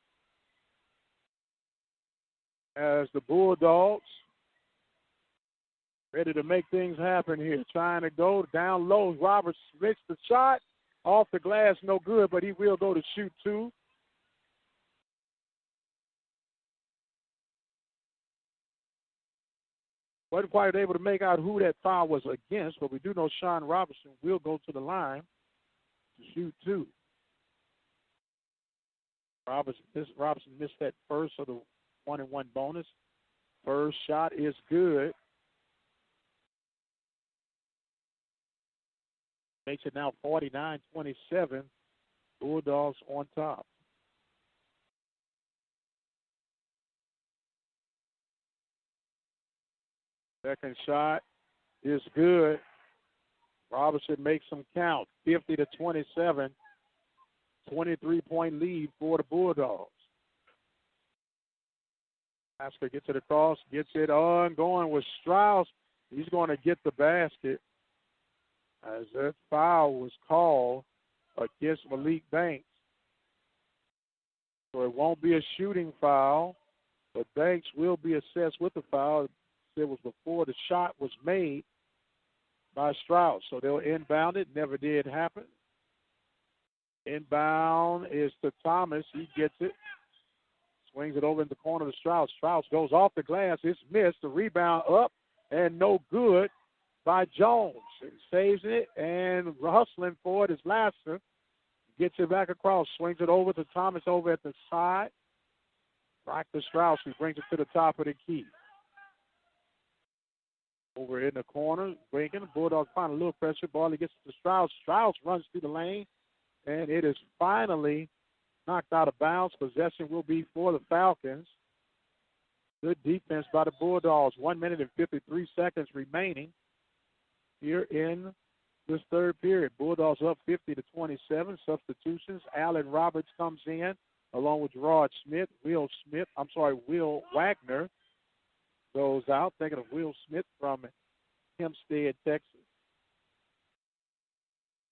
as the Bulldogs ready to make things happen here. Trying to go down low. Roberts missed the shot. Off the glass, no good, but he will go to shoot two. Wasn't quite able to make out who that foul was against, but we do know Sean Robertson will go to the line to shoot two. Robertson missed that first of the 1-and-1 bonus. First shot is good. Makes it now 49-27. Bulldogs on top. Second shot is good. Robertson makes them count. 50-27. 23-point lead for the Bulldogs. Lasker gets it across, gets it on, going with Strauss. He's going to get the basket, as that foul was called against Malik Banks. So it won't be a shooting foul, but Banks will be assessed with the foul. It was before the shot was made by Strauss. So they'll inbound it. Never did happen. Inbound is to Thomas. He gets it. Swings it over in the corner to Strauss. Strauss goes off the glass. It's missed. The rebound up and no good by Jones. He saves it, and hustling for it is Lasker. gets it back across, swings it over to Thomas over at the side. Back to Strauss, who brings it to the top of the key. Over in the corner, breaking. The Bulldogs find a little pressure. Ball, he gets to Strauss. Strauss runs through the lane, and it is finally knocked out of bounds. Possession will be for the Falcons. Good defense by the Bulldogs. 1 minute and 53 seconds remaining here in this third period. Bulldogs up 50-27. Substitutions. Allen Roberts comes in along with Gerard Smith. Will Wagner goes out. Thinking of Will Smith from Hempstead, Texas.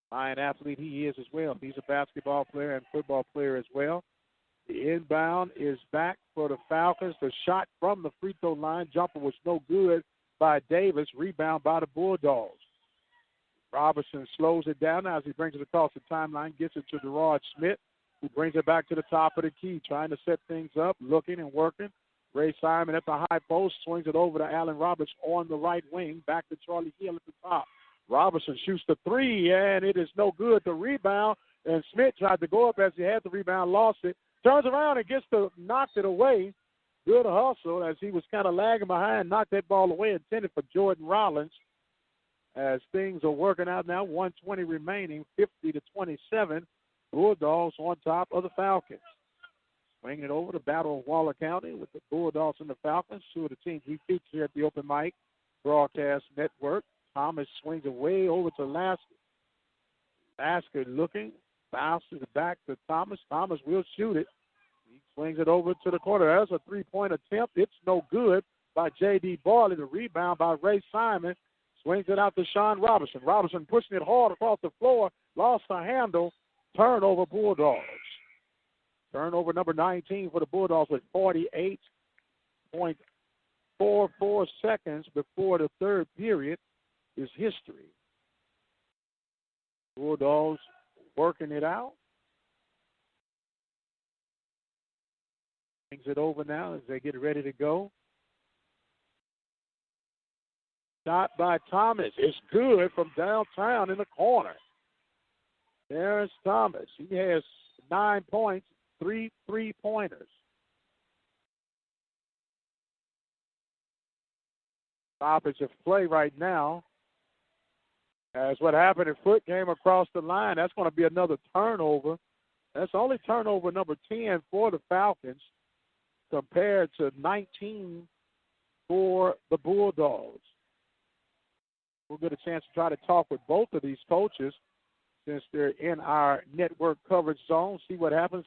Fine athlete he is as well. He's a basketball player and football player as well. The inbound is back for the Falcons. The shot from the free throw line. Jumper was no good by Davis. Rebound by the Bulldogs. Robertson slows it down now as he brings it across the timeline. Gets it to Gerard Smith, who brings it back to the top of the key, trying to set things up, looking and working. Ray Simon at the high post, swings it over to Allen Roberts on the right wing. Back to Charlie Hill at the top. Robertson shoots the three, and it is no good. The rebound, and Smith tried to go up as he had the rebound, lost it. Turns around and knocked it away. Good hustle as he was kind of lagging behind, knocked that ball away, intended for Jordan Rollins. As things are working out now, 1:20 remaining, 50-27. Bulldogs on top of the Falcons. Swinging it over to Battle of Waller County with the Bulldogs and the Falcons, two of the teams we feature here at the Open Mic Broadcast Network. Thomas swings it way over to Lasker. Lasker looking, bounces it back to Thomas. Thomas will shoot it. He swings it over to the corner. There's a three-point attempt. It's no good by J.D. Barley. The rebound by Ray Simon. Swings it out to Sean Robertson. Robertson pushing it hard across the floor. Lost the handle. Turnover Bulldogs. Turnover number 19 for the Bulldogs with 48.44 seconds before the third period is history. Bulldogs working it out. Brings it over now as they get ready to go. Shot by Thomas. It's good from downtown in the corner. There's Thomas. He has 9 points, 3 3-pointers. Stoppage of play right now. As what happened, if foot came across the line, that's going to be another turnover. That's only turnover number 10 for the Falcons compared to 19 for the Bulldogs. We'll get a chance to try to talk with both of these coaches since they're in our network coverage zone, see what happens.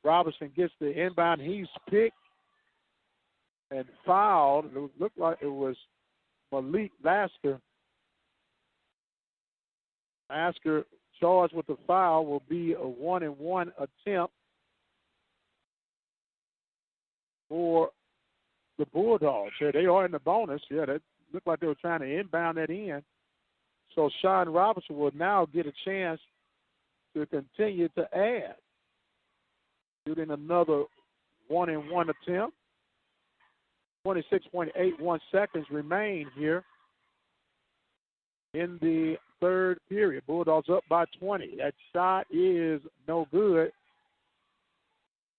Robinson gets the inbound. He's picked and fouled. It looked like it was Malik Lasker. Lasker charged with the foul will be a 1-and-1 attempt for the Bulldogs. Yeah, they are in the bonus. Yeah, that looked like they were trying to inbound that in. So Sean Robinson will now get a chance to continue to add. Shooting another 1-and-1 attempt. 26.81 seconds remain here in the third period. Bulldogs up by 20. That shot is no good.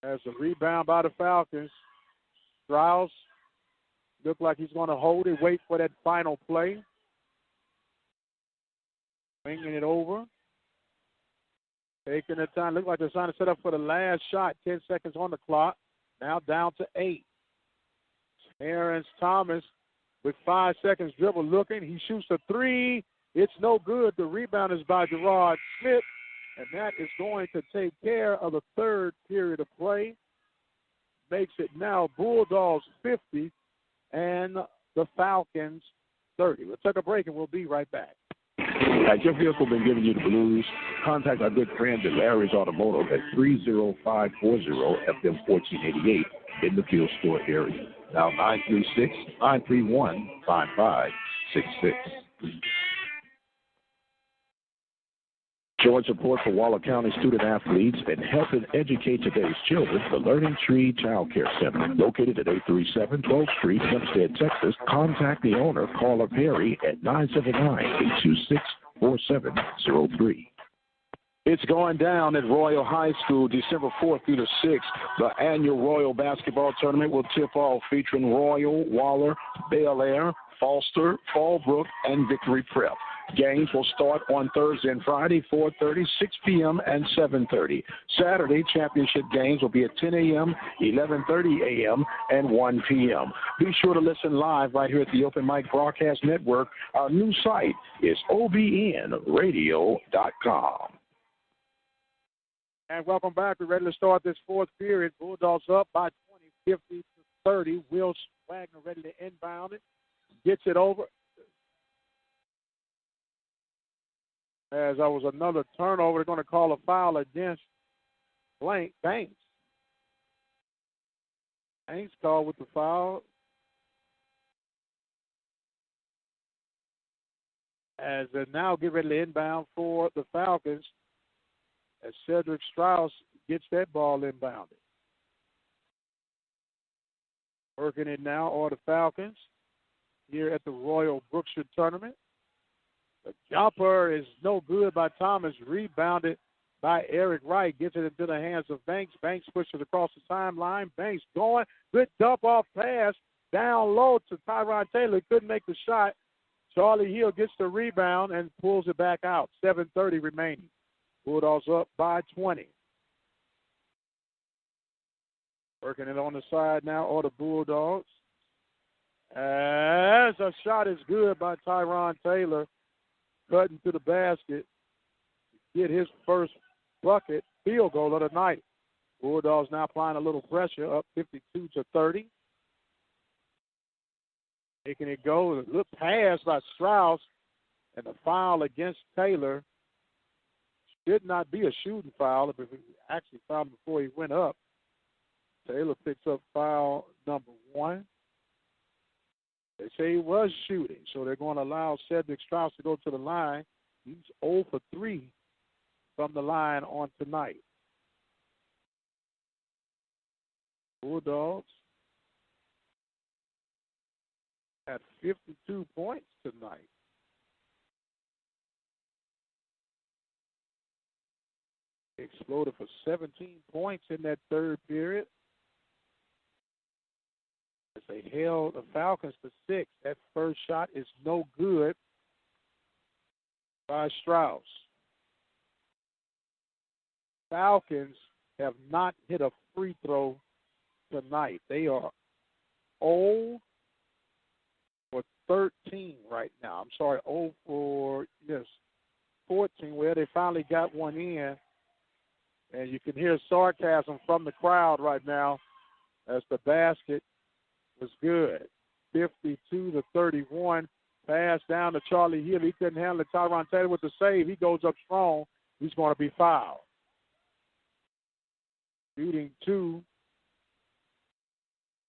As a rebound by the Falcons. Strauss looked like he's going to hold it, wait for that final play. Bringing it over. Taking the time. Looked like they're trying to set up for the last shot. 10 seconds on the clock. Now down to 8. Terrence Thomas with 5 seconds dribble looking. He shoots a three. It's no good. The rebound is by Gerard Smith. And that is going to take care of the third period of play. Makes it now Bulldogs 50 and the Falcons 30. We'll take a break and we'll be right back. Has your vehicle been giving you the blues? Contact our good friends at Larry's Automotive at 30540-FM1488 in the Field Store area. Now 936-931-5566. Showing support for Waller County student athletes and help and educate today's children, the Learning Tree Child Care Center, located at 837 12th Street, Hempstead, Texas. Contact the owner, Carla Perry, at 979-826-4703. It's going down at Royal High School December 4th through the 6th. The annual Royal Basketball Tournament will tip off featuring Royal, Waller, Bel Air, Foster, Fallbrook, and Victory Prep. Games will start on Thursday and Friday, 4:30, 6 p.m., and 7:30. Saturday, championship games will be at 10 a.m., 11:30 a.m., and 1 p.m. Be sure to listen live right here at the Open Mic Broadcast Network. Our new site is OBN-Radio.com. And welcome back. We're ready to start this fourth period. Bulldogs up by 20, 50-30. Will Wagner ready to inbound it. Gets it over. As that was another turnover, they're going to call a foul against Banks. Banks called with the foul. As they now get ready to inbound for the Falcons, as Cedric Strauss gets that ball inbounded. Working it now are the Falcons here at the Royal Brookshire Tournament. The jumper is no good by Thomas. Rebounded by Eric Wright. Gets it into the hands of Banks. Banks pushes across the timeline. Banks going. Good dump-off pass down low to Tyron Taylor. Couldn't make the shot. Charlie Hill gets the rebound and pulls it back out. 7:30 remaining. Bulldogs up by 20. Working it on the side now are the Bulldogs. As a shot is good by Tyron Taylor. Cutting to the basket to get his first bucket, field goal of the night. Bulldogs now applying a little pressure, up 52-30. Making it go. A little pass by Strauss, and the foul against Taylor. Should not be a shooting foul, but he actually fouled him before he went up. Taylor picks up foul number 1. They say he was shooting, so they're going to allow Cedric Strauss to go to the line. He's 0 for 3 from the line on tonight. Bulldogs at 52 points tonight. Exploded for 17 points in that third period. They held the Falcons to 6. That first shot is no good by Strauss. Falcons have not hit a free throw tonight. They are 0 for 13 right now. I'm sorry, 0 for 14. Well, they finally got one in. And you can hear sarcasm from the crowd right now as the basket was good. 52-31. Pass down to Charlie Hill. He couldn't handle it. Tyron Taylor with the save. He goes up strong. He's going to be fouled. Shooting 2.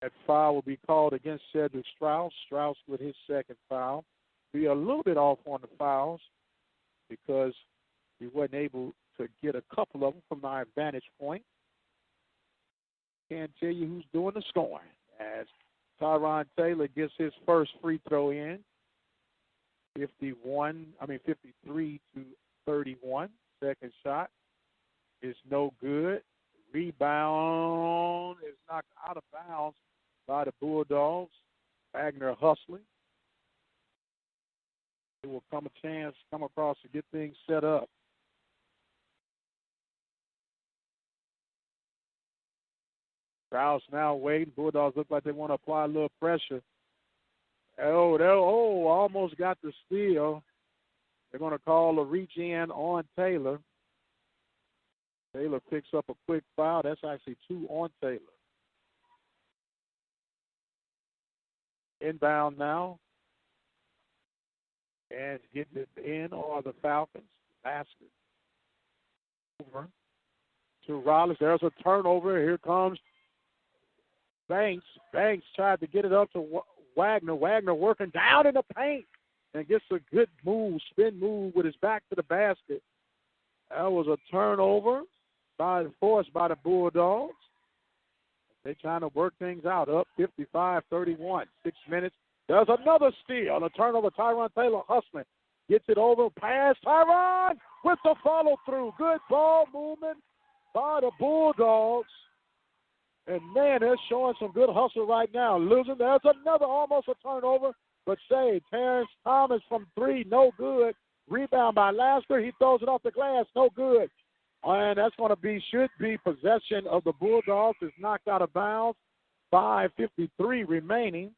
That foul will be called against Cedric Strauss. Strauss with his second foul. Be a little bit off on the fouls because he wasn't able to get a couple of them from our vantage point. Can't tell you who's doing the scoring as Tyron Taylor gets his first free throw in. 53-31. Second shot is no good. Rebound is knocked out of bounds by the Bulldogs. Wagner hustling. It will come across to get things set up. Strauss now waiting. Bulldogs look like they want to apply a little pressure. Almost got the steal. They're going to call a reach in on Taylor. Taylor picks up a quick foul. That's actually 2 on Taylor. Inbound now. And getting it in are the Falcons. Basket. Over to Rollins. There's a turnover. Here comes Banks. Banks tried to get it up to Wagner. Wagner working down in the paint and gets a good spin move with his back to the basket. That was a turnover forced by the Bulldogs. They're trying to work things out. Up 55-31. 6 minutes. There's another steal. A turnover. Tyron Taylor hustling. Gets it over. Pass. Tyron with the follow-through. Good ball movement by the Bulldogs. And, man, they're showing some good hustle right now. Losing. There's another almost a turnover, but saved. Terrence Thomas from 3, no good. Rebound by Lasker. He throws it off the glass, no good. And that's going to be, should be possession of the Bulldogs. It's knocked out of bounds. 5:53 remaining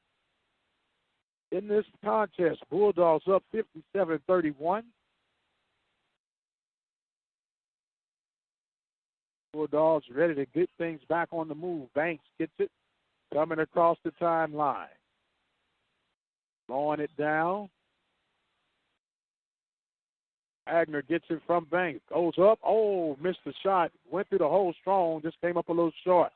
in this contest. Bulldogs up 57-31. Bulldogs ready to get things back on the move. Banks gets it, coming across the timeline. Blowing it down. Wagner gets it from Banks. Goes up. Oh, missed the shot. Went through the hole strong. Just came up a little short.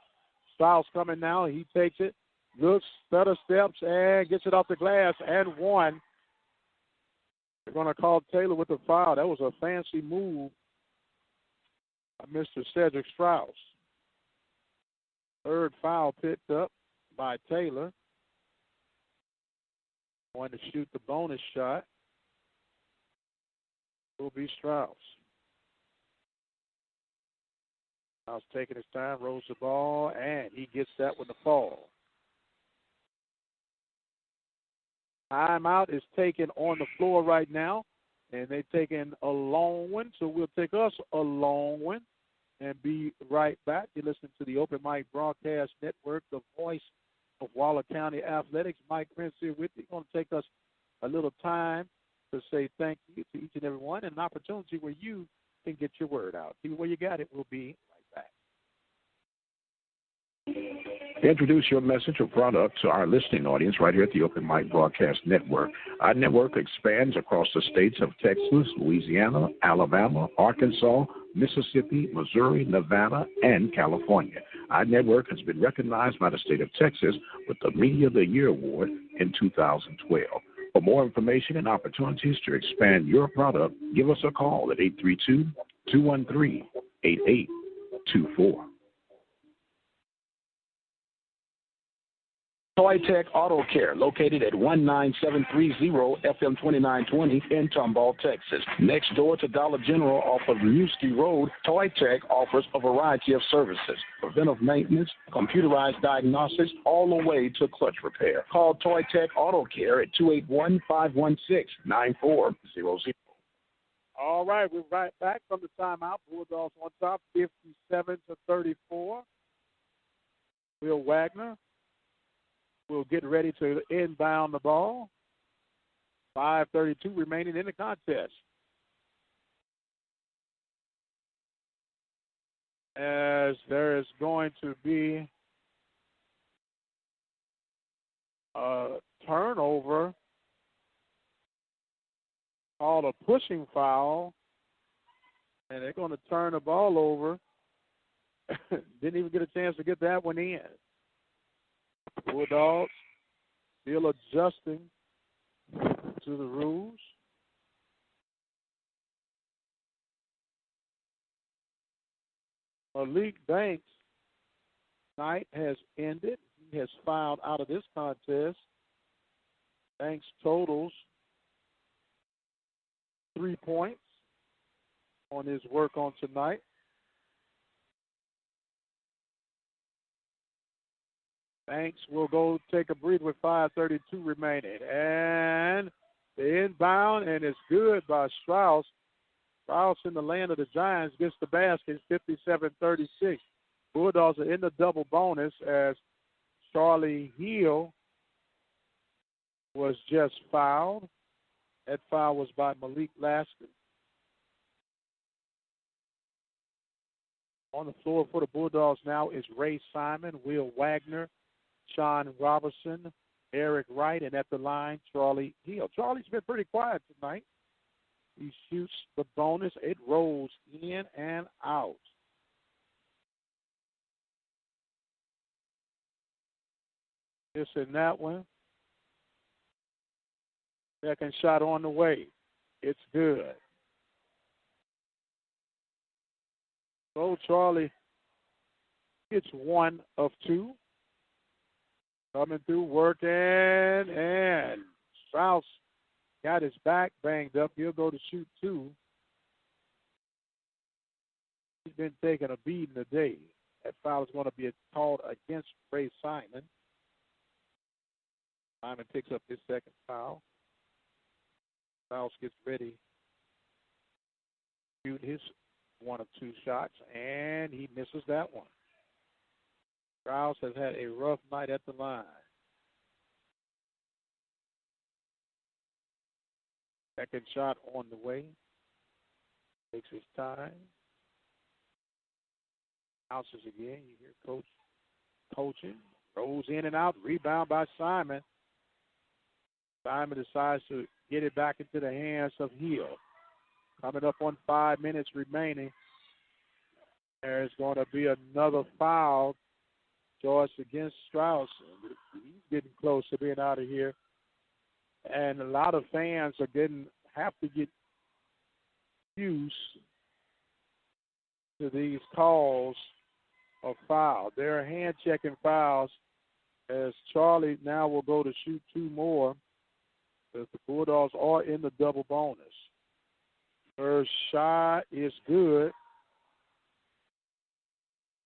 Styles coming now. He takes it. Looks, stutter steps, and gets it off the glass and one. They're going to call Taylor with the foul. That was a fancy move by Mr. Cedric Strauss. Third foul picked up by Taylor. Going to shoot the bonus shot will be Strauss. Strauss taking his time, rolls the ball, and he gets that with the fall. Timeout is taken on the floor right now, and they're taking a long one, so we'll take us a long one and be right back. You're listening to the Open Mic Broadcast Network, the voice of Waller County Athletics. Mike Prince here with you. It's going to take us a little time to say thank you to each and every one, and an opportunity where you can get your word out. See where you got it. We'll be right back. Introduce your message or product to our listening audience right here at the Open Mic Broadcast Network. Our network expands across the states of Texas, Louisiana, Alabama, Arkansas, Mississippi, Missouri, Nevada, and California. Our network has been recognized by the state of Texas with the Media of the Year Award in 2012. For more information and opportunities to expand your product, give us a call at 832-213-8824. Toy Tech Auto Care, located at 19730 FM 2920 in Tomball, Texas. Next door to Dollar General off of Newski Road, Toy Tech offers a variety of services: preventive maintenance, computerized diagnostics, all the way to clutch repair. Call Toy Tech Auto Care at 281-516-9400. All right, we're right back from the timeout. Bulldogs on top, 57-34. Will Wagner will get ready to inbound the ball. 5:32 remaining in the contest. As there is going to be a turnover called a pushing foul, and they're going to turn the ball over. Didn't even get a chance to get that one in. Bulldogs still adjusting to the rules. Malik Banks' night has ended. He has fouled out of this contest. Banks totals 3 points on his work on tonight. Banks will go take a breather with 5:32 remaining. And the inbound, and it's good by Strauss. Strauss in the land of the Giants gets the basket, 57-36. Bulldogs are in the double bonus as Charlie Hill was just fouled. That foul was by Malik Lasker. On the floor for the Bulldogs now is Ray Simon, Will Wagner, Sean Robertson, Eric Wright, and at the line, Charlie Hill. Charlie's been pretty quiet tonight. He shoots the bonus. It rolls in and out. This and that one. Second shot on the way. It's good. So Charlie gets 1 of 2. Coming through, working, and Strauss got his back banged up. He'll go to shoot 2. He's been taking a beating today. That foul is going to be called against Ray Simon. Simon picks up his second foul. Strauss gets ready to shoot his 1 of 2 shots, and he misses that one. Strauss has had a rough night at the line. Second shot on the way. Takes his time. Bounces again. You hear Coach coaching. Rolls in and out. Rebound by Simon. Simon decides to get it back into the hands of Hill. Coming up on 5 minutes remaining. There's going to be another foul choice against Strauss. He's getting close to being out of here. And a lot of fans are have to get used to these calls of foul. They're hand-checking fouls as Charlie now will go to shoot 2 more as the Bulldogs are in the double bonus. First shot is good.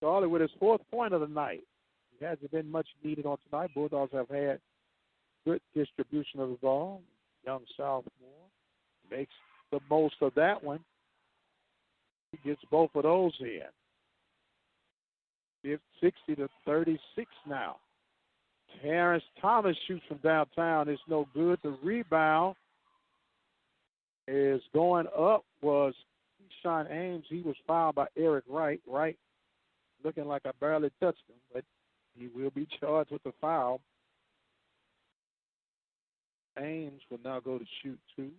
Charlie with his 4th point of the night. He hasn't been much needed on tonight. Bulldogs have had good distribution of the ball. Young sophomore makes the most of that one. He gets both of those in. It's 60-36 now. Terrence Thomas shoots from downtown. It's no good. The rebound is going up was Keyshawn Ames. He was fouled by Eric Wright. Wright looking like I barely touched him, but he will be charged with the foul. Ames will now go to shoot 2.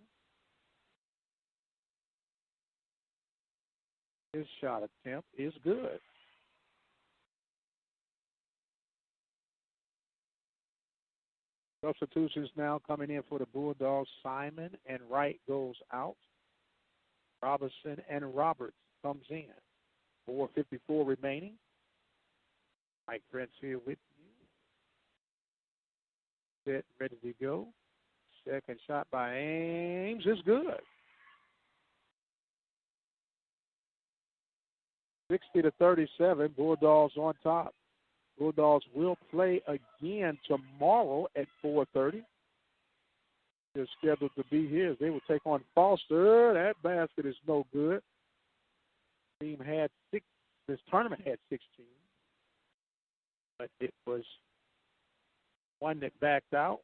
His shot attempt is good. Substitutions now coming in for the Bulldogs. Simon and Wright goes out. Robinson and Roberts comes in. 4:54 remaining. Mike Prince here with you. Set, ready to go. Second shot by Ames is good. 60-37, Bulldogs on top. Bulldogs will play again tomorrow at 4:30. They're scheduled to be here. They will take on Foster. That basket is no good. Team had 6. This tournament had 16, but it was one that backed out.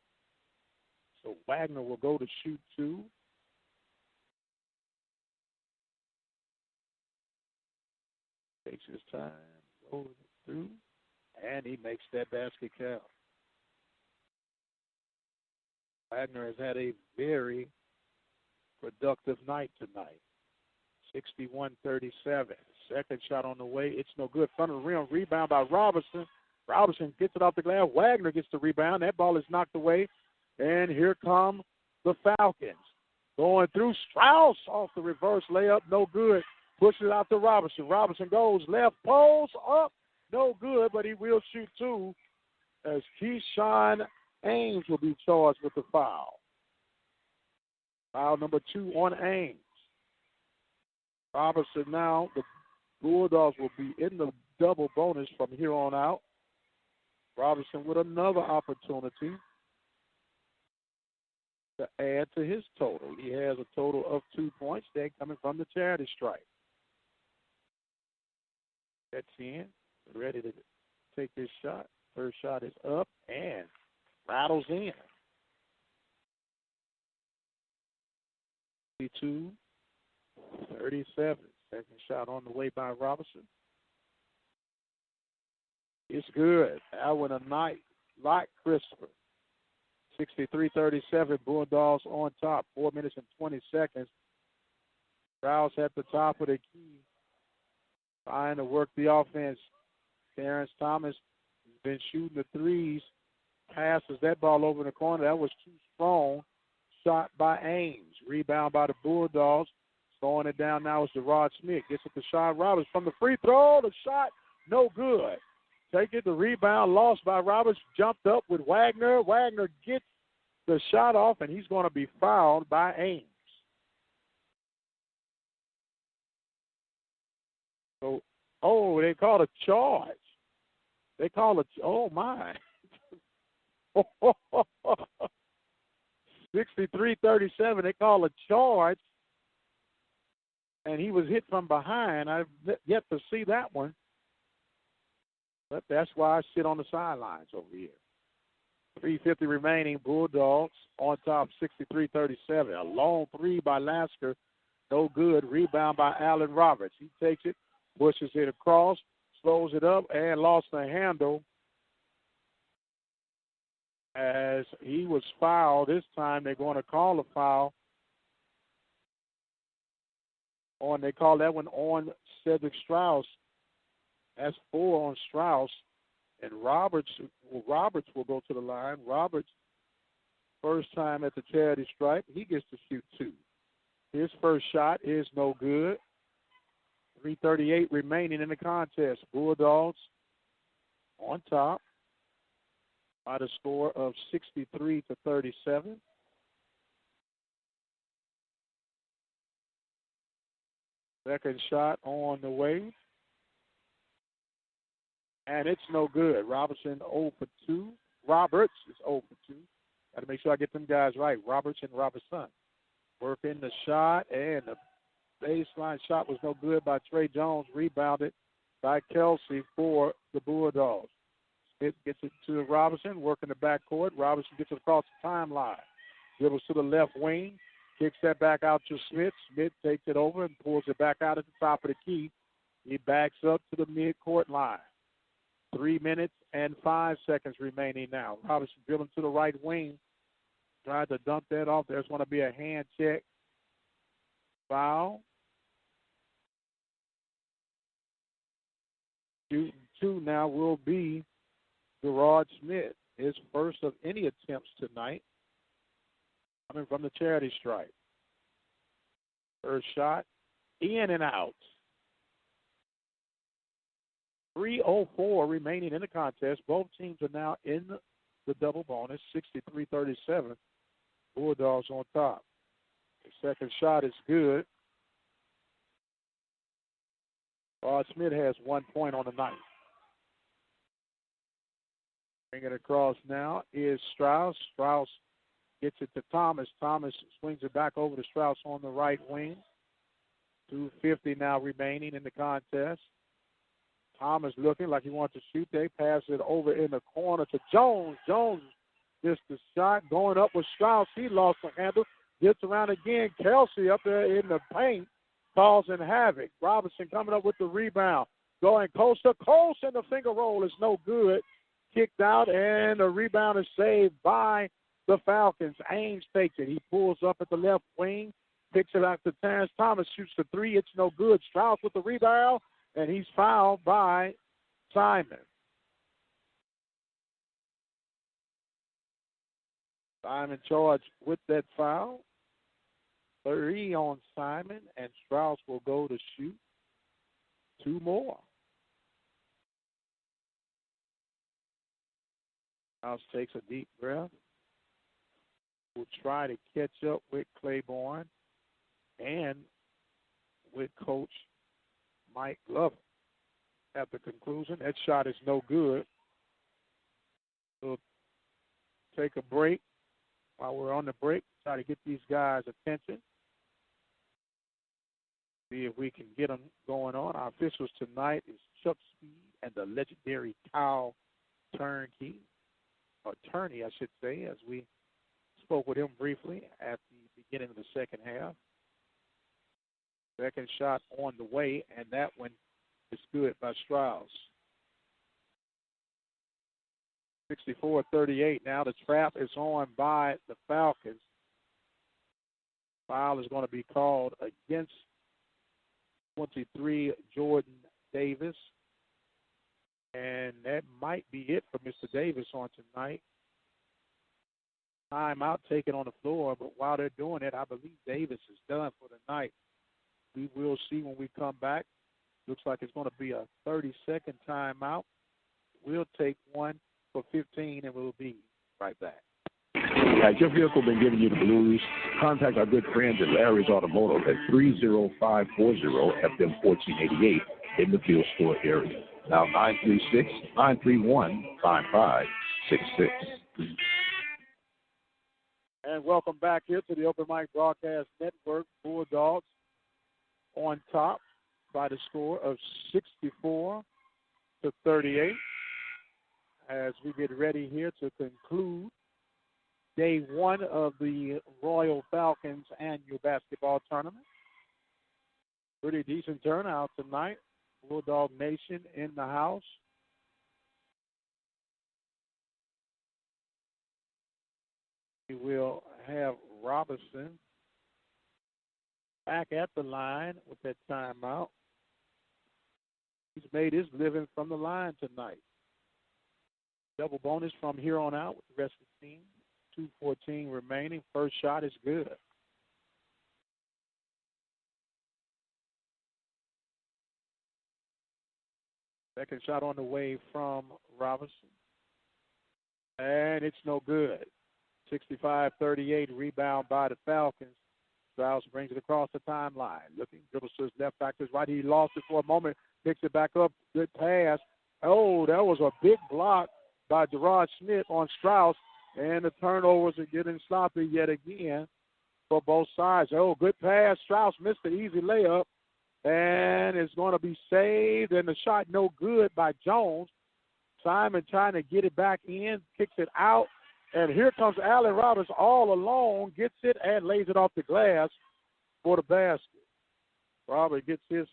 So Wagner will go to shoot 2. Takes his time, rolling it through, and he makes that basket count. Wagner has had a very productive night tonight. 61-37. Second shot on the way. It's no good. Front of the rim. Rebound by Robinson. Robinson gets it off the glass. Wagner gets the rebound. That ball is knocked away. And here come the Falcons. Going through. Strauss off the reverse layup. No good. Pushes it out to Robinson. Robinson goes left. Pulls up. No good, but he will shoot 2 as Keyshawn Ames will be charged with the foul. Foul number 2 on Ames. Robinson now, the Bulldogs will be in the double bonus from here on out. Robinson with another opportunity to add to his total. He has a total of 2 points. They're coming from the charity stripe. That's in. Ready to take this shot. First shot is up and rattles in. 32-37. Second shot on the way by Robinson. It's good. That one a night like crisper. 63-37. Bulldogs on top. 4 minutes and 20 seconds. Rouse at the top of the key. Trying to work the offense. Terrence Thomas has been shooting the threes. Passes that ball over in the corner. That was too strong. Shot by Ames. Rebound by the Bulldogs. Throwing it down now is Gerard Smith. Gets it to Sean Roberts from the free throw. The shot, no good. Take it. The rebound lost by Roberts. Jumped up with Wagner. Wagner gets the shot off, and he's going to be fouled by Ames. So, they called a charge. They call it, oh, my. 63-37, they call a charge. And he was hit from behind. I've yet to see that one. But that's why I sit on the sidelines over here. 3:50 remaining. Bulldogs on top, 63-37. A long three by Lasker. No good. Rebound by Allen Roberts. He takes it, pushes it across, slows it up, and lost the handle as he was fouled. This time they're going to call a foul. They call that one on Cedric Strauss. That's 4 on Strauss. And Roberts will go to the line. Roberts, first time at the charity stripe, he gets to shoot 2. His first shot is no good. 3:38 remaining in the contest. Bulldogs on top by the score of 63-37. Second shot on the way. And it's no good. Robertson 0 for 2. Roberts is 0 for 2. Got to make sure I get them guys right. Roberts and Robertson. Working the shot, and the baseline shot was no good by Trey Jones. Rebounded by Kelsey for the Bulldogs. Smith gets it to Robinson, working the backcourt. Robinson gets it across the timeline. Dribbles to the left wing. Kicks that back out to Smith. Smith takes it over and pulls it back out at the top of the key. He backs up to the midcourt line. 3 minutes and 5 seconds remaining now. Robinson dribbling to the right wing. Tried to dump that off. There's going to be a hand check. Foul. Shooting 2 now will be Gerard Smith. His first of any attempts tonight. Coming from the charity stripe. First shot, in and out. 3:04 remaining in the contest. Both teams are now in the double bonus, 63-37. Bulldogs on top. The second shot is good. Gerard Smith has 1 point on the night. Bring it across now is Strauss. Strauss gets it to Thomas. Thomas swings it back over to Strauss on the right wing. 2:50 now remaining in the contest. Thomas looking like he wants to shoot. They pass it over in the corner to Jones. Jones missed the shot. Going up with Strauss. He lost the handle. Gets around again. Kelsey up there in the paint, causing havoc. Robinson coming up with the rebound. Going coast to coast, and the finger roll is no good. Kicked out, and the rebound is saved by the Falcons. Ames takes it. He pulls up at the left wing, picks it out to Terrence Thomas, shoots the 3. It's no good. Strauss with the rebound, and he's fouled by Simon. Simon charged with that foul. 3 on Simon, and Strauss will go to shoot 2 more. Strauss takes a deep breath. Will try to catch up with Claiborne and with Coach Mike Glover. At the conclusion, that shot is no good. We'll take a break. While we're on the break, try to get these guys' attention. See if we can get them going on. Our officials tonight is Chuck Speed and the legendary Kyle Turnkey, or Turney, I should say, as we spoke with him briefly at the beginning of the second half. Second shot on the way, and that one is good by Strauss. 64-38. Now the trap is on by the Falcons. Foul is going to be called against 23 Jordan Davis. And that might be it for Mr. Davis on tonight. Timeout taken on the floor, but while they're doing it, I believe Davis is done for the night. We will see when we come back. Looks like it's going to be a 30-second timeout. We'll take one for 15, and we'll be right back. Has your vehicle been giving you the blues? Contact our good friends at Larry's Automotive at 30540-FM1488 in the Field Store area. Now 936-931-5566. And welcome back here to the Open Mic Broadcast Network. Bulldogs on top by the score of 64-38 as we get ready here to conclude day one of the Royal Falcons annual basketball tournament. Pretty decent turnout tonight. Bulldog Nation in the house. We will have Robinson back at the line with that timeout. He's made his living from the line tonight. Double bonus from here on out with the rest of the team. 2:14 remaining. First shot is good. Second shot on the way from Robinson. And it's no good. 65-38, rebound by the Falcons. Strauss brings it across the timeline. Looking, dribbles to his left, back to his right. He lost it for a moment, picks it back up. Good pass. Oh, that was a big block by Gerard Smith on Strauss. And the turnovers are getting sloppy yet again for both sides. Oh, good pass. Strauss missed the easy layup. And it's going to be saved. And the shot no good by Jones. Simon trying to get it back in, kicks it out. And here comes Allen Roberts all alone, gets it and lays it off the glass for the basket. Robert gets his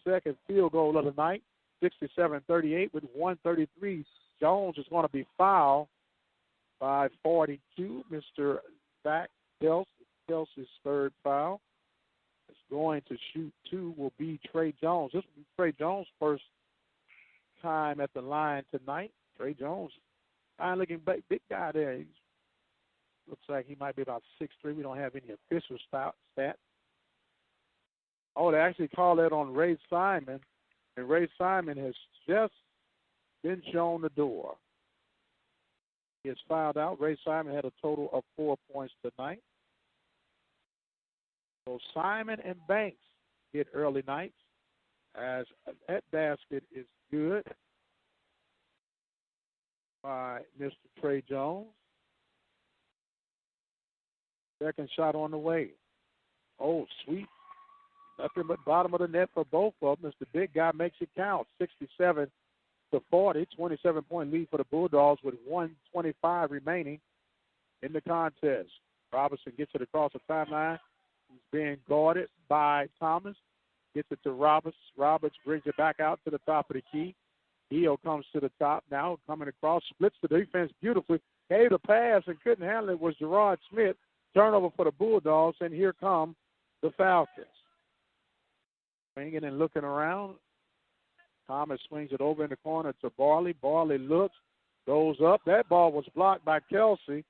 second field goal of the night, 67-38 with 1:33. Jones is going to be fouled by 42. Mr. Zach Kelsey's third foul. Is going to shoot two will be Trey Jones. This will be Trey Jones' first time at the line tonight. Trey Jones, fine-looking big guy there. He looks like he might be about 6'3". We don't have any official stats. Oh, they actually call that on Ray Simon, and Ray Simon has just been shown the door. He has fouled out. Ray Simon had a total of 4 points tonight. So Simon and Banks get early nights as that basket is good by Mr. Trey Jones. Second shot on the way. Oh, sweet. Nothing but bottom of the net for both of them as the big guy makes it count. 67-40, 27-point lead for the Bulldogs with 1:25 remaining in the contest. Robinson gets it across the timeline. He's being guarded by Thomas. Gets it to Roberts. Roberts brings it back out to the top of the key. Eo comes to the top now, coming across, splits the defense beautifully. Gave the pass and couldn't handle it was Gerard Smith. Turnover for the Bulldogs, and here come the Falcons. Swinging and looking around. Thomas swings it over in the corner to Barley. Barley looks, goes up. That ball was blocked by Kelsey.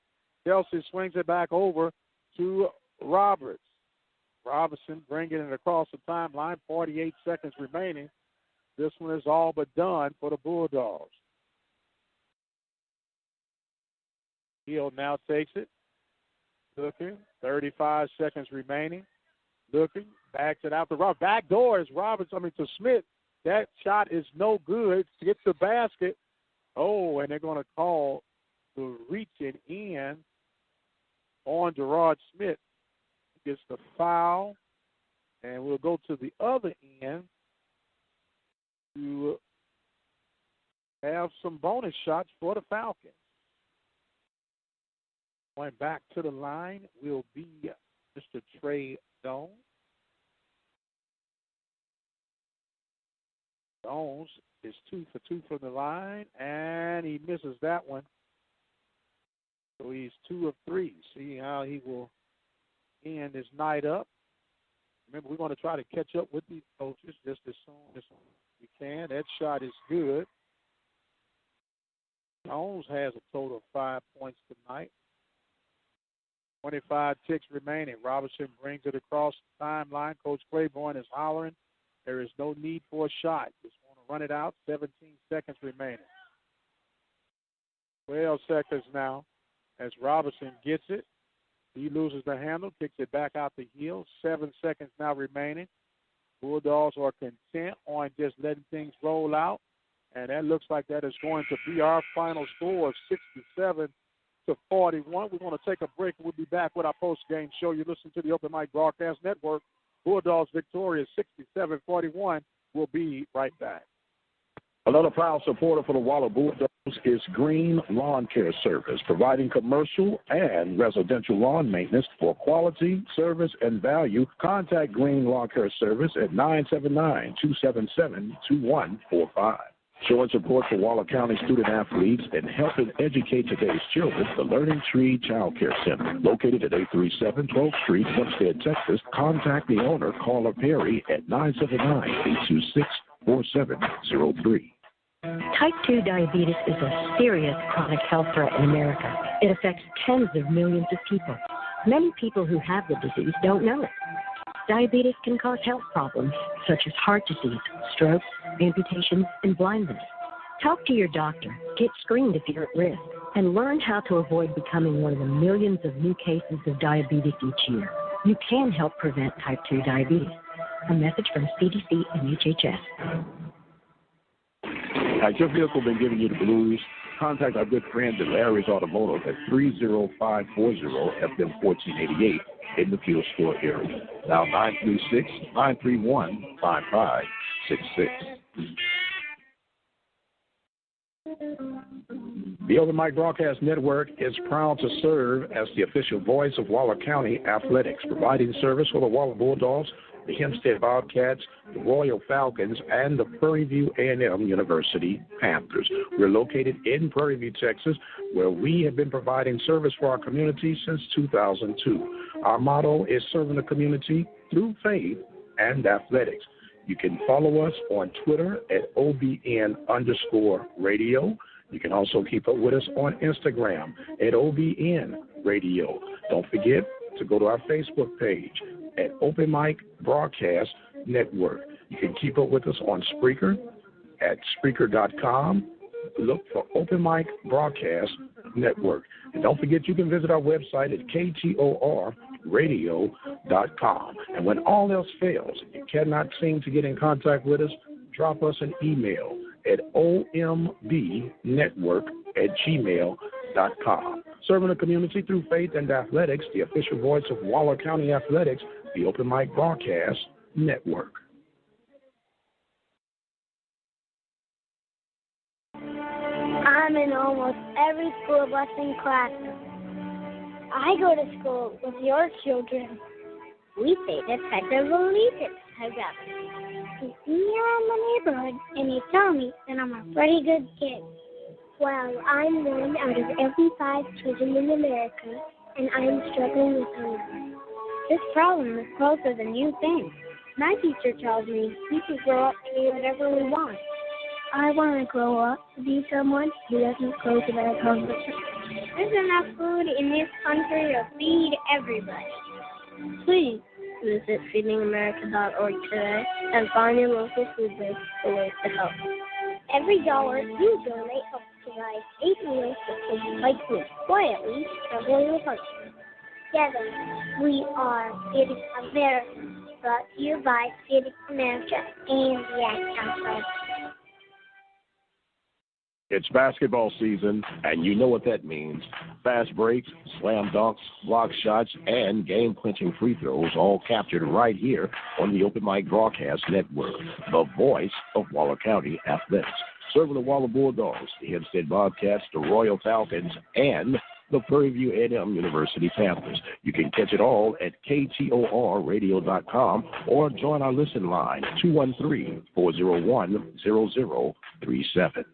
Kelsey swings it back over to Roberts. Robinson bringing it across the timeline. 48 seconds remaining. This one is all but done for the Bulldogs. Hill now takes it. Looking. 35 seconds remaining. Looking. Backs it out to Roberts. Back door is to Smith. That shot is no good. Gets the basket. Oh, and they're going to call the reaching in on Gerard Smith. Gets the foul. And we'll go to the other end to have some bonus shots for the Falcons. Going back to the line will be Mr. Trey Jones. Jones is 2 for 2 from the line, and he misses that one. So he's 2 of 3. See how he will end his night up. Remember, we're going to try to catch up with these coaches just as soon as we can. That shot is good. Jones has a total of 5 points tonight. 25 ticks remaining. Robinson brings it across the timeline. Coach Claiborne is hollering. There is no need for a shot. Just want to run it out. 17 seconds remaining. 12 seconds now. as Robinson gets it. He loses the handle, kicks it back out the heel. 7 seconds now remaining. Bulldogs are content on just letting things roll out, and that looks like that is going to be our final score of 67-41. We're going to take a break. We'll be back with our post-game show. You listen to the Open Mic Broadcast Network. Bulldogs victorious 67-41. We'll be right back. Another proud supporter for the Waller Bulldogs is Green Lawn Care Service, providing commercial and residential lawn maintenance for quality, service, and value. Contact Green Lawn Care Service at 979-277-2145. Showing support for Waller County student athletes and helping educate today's children, the Learning Tree Child Care Center, located at 837 12th Street, Hempstead, Texas. Contact the owner, Carla Perry, at 979-826-4703. Type 2 diabetes is a serious chronic health threat in America. It affects tens of millions of people. Many people who have the disease don't know it. Diabetes can cause health problems such as heart disease, strokes, amputations, and blindness. Talk to your doctor, get screened if you're at risk, and learn how to avoid becoming one of the millions of new cases of diabetes each year. You can help prevent type 2 diabetes. A message from CDC and HHS. Has your vehicle been giving you the blues? Contact our good friends at Larry's Automotive at 30540-FM1488 in the fuel store area. Now 936-931-5566. The Open Mic Broadcast Network is proud to serve as the official voice of Waller County Athletics, providing service for the Waller Bulldogs, the Hempstead Bobcats, the Royal Falcons, and the Prairie View A&M University Panthers. We're located in Prairie View, Texas, where we have been providing service for our community since 2002. Our motto is serving the community through faith and athletics. You can follow us on Twitter at OBN_radio. You can also keep up with us on Instagram at OBN-Radio. Don't forget to go to our Facebook page at Open Mic Broadcast Network. You can keep up with us on Spreaker at Spreaker.com. Look for Open Mic Broadcast Network. And don't forget you can visit our website at KTORradio.com. And when all else fails, if you cannot seem to get in contact with us, drop us an email at ombnetwork@gmail.com. Serving the community through faith and athletics, the official voice of Waller County Athletics, the Open Mic Broadcast Network. I'm in almost every school bus and classroom. I go to school with your children. We say the pet of allegiance together. You see me around the neighborhood, and you tell me that I'm a pretty good kid. Well, I'm one out of every 5 children in America, and I'm struggling with hunger. This problem is closer than you think. My teacher tells me we can grow up to be whatever we want. I want to grow up to be someone who doesn't go to bed hungry. There's enough food in this country to feed everybody. Please visit feedingamerica.org today and find your local food bank for ways to help. Every dollar you donate helps provide 8 meals for kids like me, quietly struggling with hunger. Together, we are Feeding America, brought to you by Feeding America and the Ad Council. It's basketball season, and you know what that means. Fast breaks, slam dunks, block shots, and game-clinching free throws all captured right here on the Open Mic Broadcast Network, the voice of Waller County Athletics. Serving the Waller Bulldogs, the Hempstead Bobcats, the Royal Falcons, and the Prairie View A&M University Panthers. You can catch it all at KTORradio.com or join our listen line, 213-401-0037.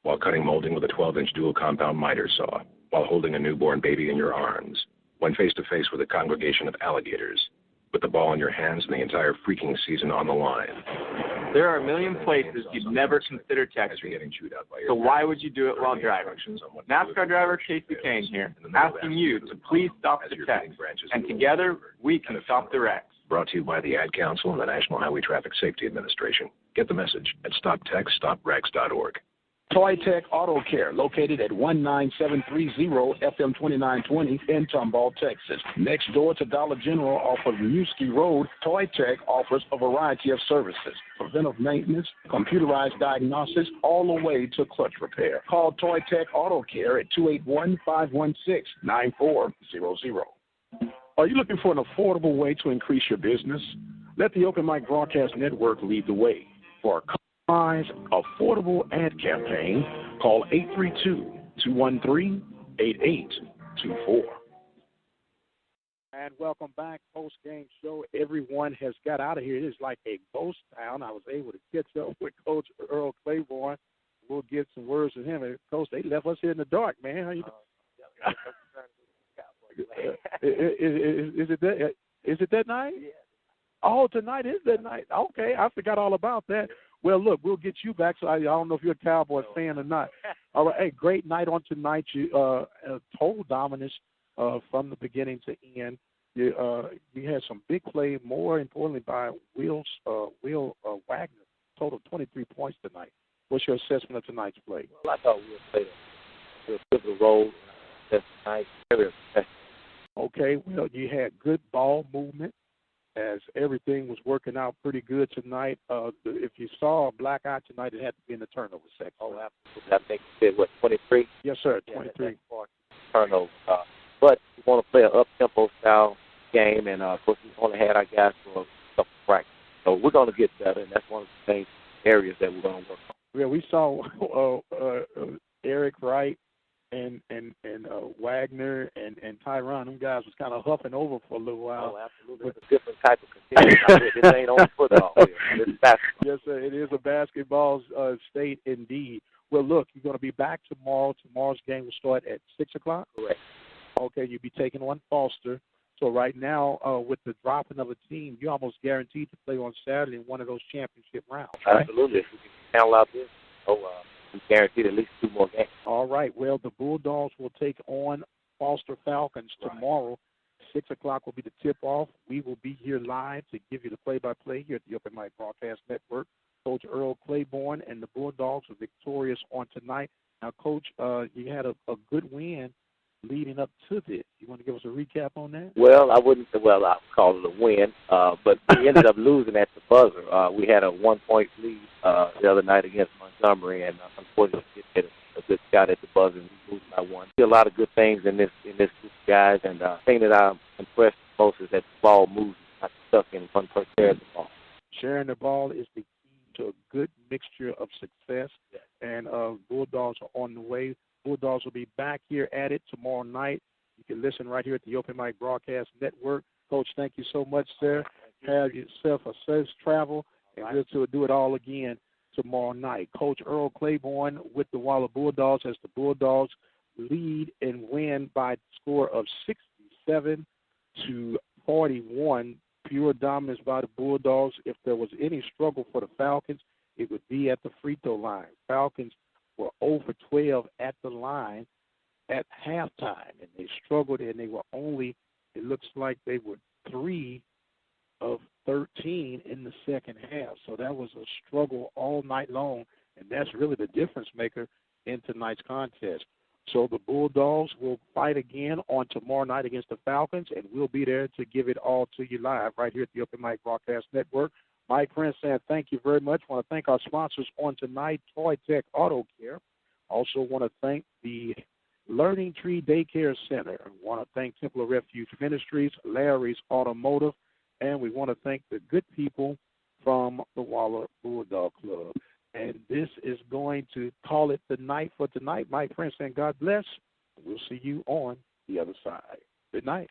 While cutting molding with a 12-inch dual compound miter saw, while holding a newborn baby in your arms, when face-to-face with a congregation of alligators, with the ball in your hands and the entire freaking season on the line. There are a million places you'd never consider texting. So why would you do it while driving? NASCAR driver Casey Kane here, asking you to please stop the text, and together we can stop the wrecks. Brought to you by the Ad Council and the National Highway Traffic Safety Administration. Get the message at stoptextstopwrecks.org. Toy Tech Auto Care, located at 19730 FM 2920 in Tomball, Texas. Next door to Dollar General off of Newski Road, Toy Tech offers a variety of services. Preventive maintenance, computerized diagnosis, all the way to clutch repair. Call Toy Tech Auto Care at 281-516-9400. Are you looking for an affordable way to increase your business? Let the Open Mic Broadcast Network lead the way. For a affordable ad campaign, call 832-213-8824. And welcome back, post-game show. Everyone has got out of here. It is like a ghost town. I was able to catch up with Coach Earl Claiborne. We'll get some words from him. And, Coach, they left us here in the dark, man. How you Is it that night? Yeah. Oh, tonight is that night. Okay, I forgot all about that. Well, look, we'll get you back. So I don't know if you're a Cowboys fan or not. All right, hey, great night on tonight. You total dominance from the beginning to end. You had some big play. More importantly, by Will Wagner. Total 23 points tonight. What's your assessment of tonight's play? Well, I thought Will played a pivotal role tonight. Very effective. Okay, well, you had good ball movement as everything was working out pretty good tonight. If you saw a black eye tonight, it had to be in the turnover section. Oh, absolutely. I think you said, 23? Yes, sir, 23. Turnover. But we want to play an up-tempo style game, and, of course, we only had our guys for a couple of practice. So we're going to get better, and that's one of the main areas that we're going to work on. Yeah, we saw Eric Wright and Wagner and Tyron. Them guys was kind of huffing over for a little while. Oh, absolutely. It's a different type of competition. This ain't on football. It's basketball. Yes, sir. It is a basketball state indeed. Well, look, you're going to be back tomorrow. Tomorrow's game will start at 6 o'clock. Correct. Okay, you'll be taking on Foster. So right now, with the dropping of a team, you're almost guaranteed to play on Saturday in one of those championship rounds. Right? Absolutely. If we can handle out this, we guaranteed at least 2 more games. All right. Well, the Bulldogs will take on Foster Falcons tomorrow. 6 o'clock will be the tip-off. We will be here live to give you the play-by-play here at the Open Mic Broadcast Network. Coach Earl Claiborne and the Bulldogs are victorious on tonight. Now, Coach, you had a good win leading up to this. You want to give us a recap on that? Well, I wouldn't say, I'll call it a win, but we ended up losing at the buzzer. We had a 1-point lead the other night against Montgomery, and unfortunately hit a good shot at the buzzer, and we moved by 1. See a lot of good things in this group of guys, and the thing that I'm impressed most is that the ball moves, not stuck in one person sharing the ball. Sharing the ball is the key to a good mixture of success, and Bulldogs are on the way. Bulldogs will be back here at it tomorrow night. You can listen right here at the Open Mic Broadcast Network. Coach, thank you so much, sir. Have yourself a safe travel, and we'll do it all again tomorrow night. Coach Earl Claiborne with the Waller Bulldogs as the Bulldogs lead and win by a score of 67-41. Pure dominance by the Bulldogs. If there was any struggle for the Falcons, it would be at the free throw line. Falcons were 0 for 12 at the line at halftime, and they struggled, and they were only, it looks like they were 3 of 13 in the second half. So that was a struggle all night long, and that's really the difference maker in tonight's contest. So the Bulldogs will fight again on tomorrow night against the Falcons, and we'll be there to give it all to you live right here at the Open Mic Broadcast Network. Mike Prince saying thank you very much. I want to thank our sponsors on tonight, Toy Tech Auto Care. Also want to thank the Learning Tree Daycare Center. I want to thank Temple of Refuge Ministries, Larry's Automotive, and we want to thank the good people from the Waller Bulldog Club. And this is going to call it the night for tonight. Mike Prince saying God bless. We'll see you on the other side. Good night.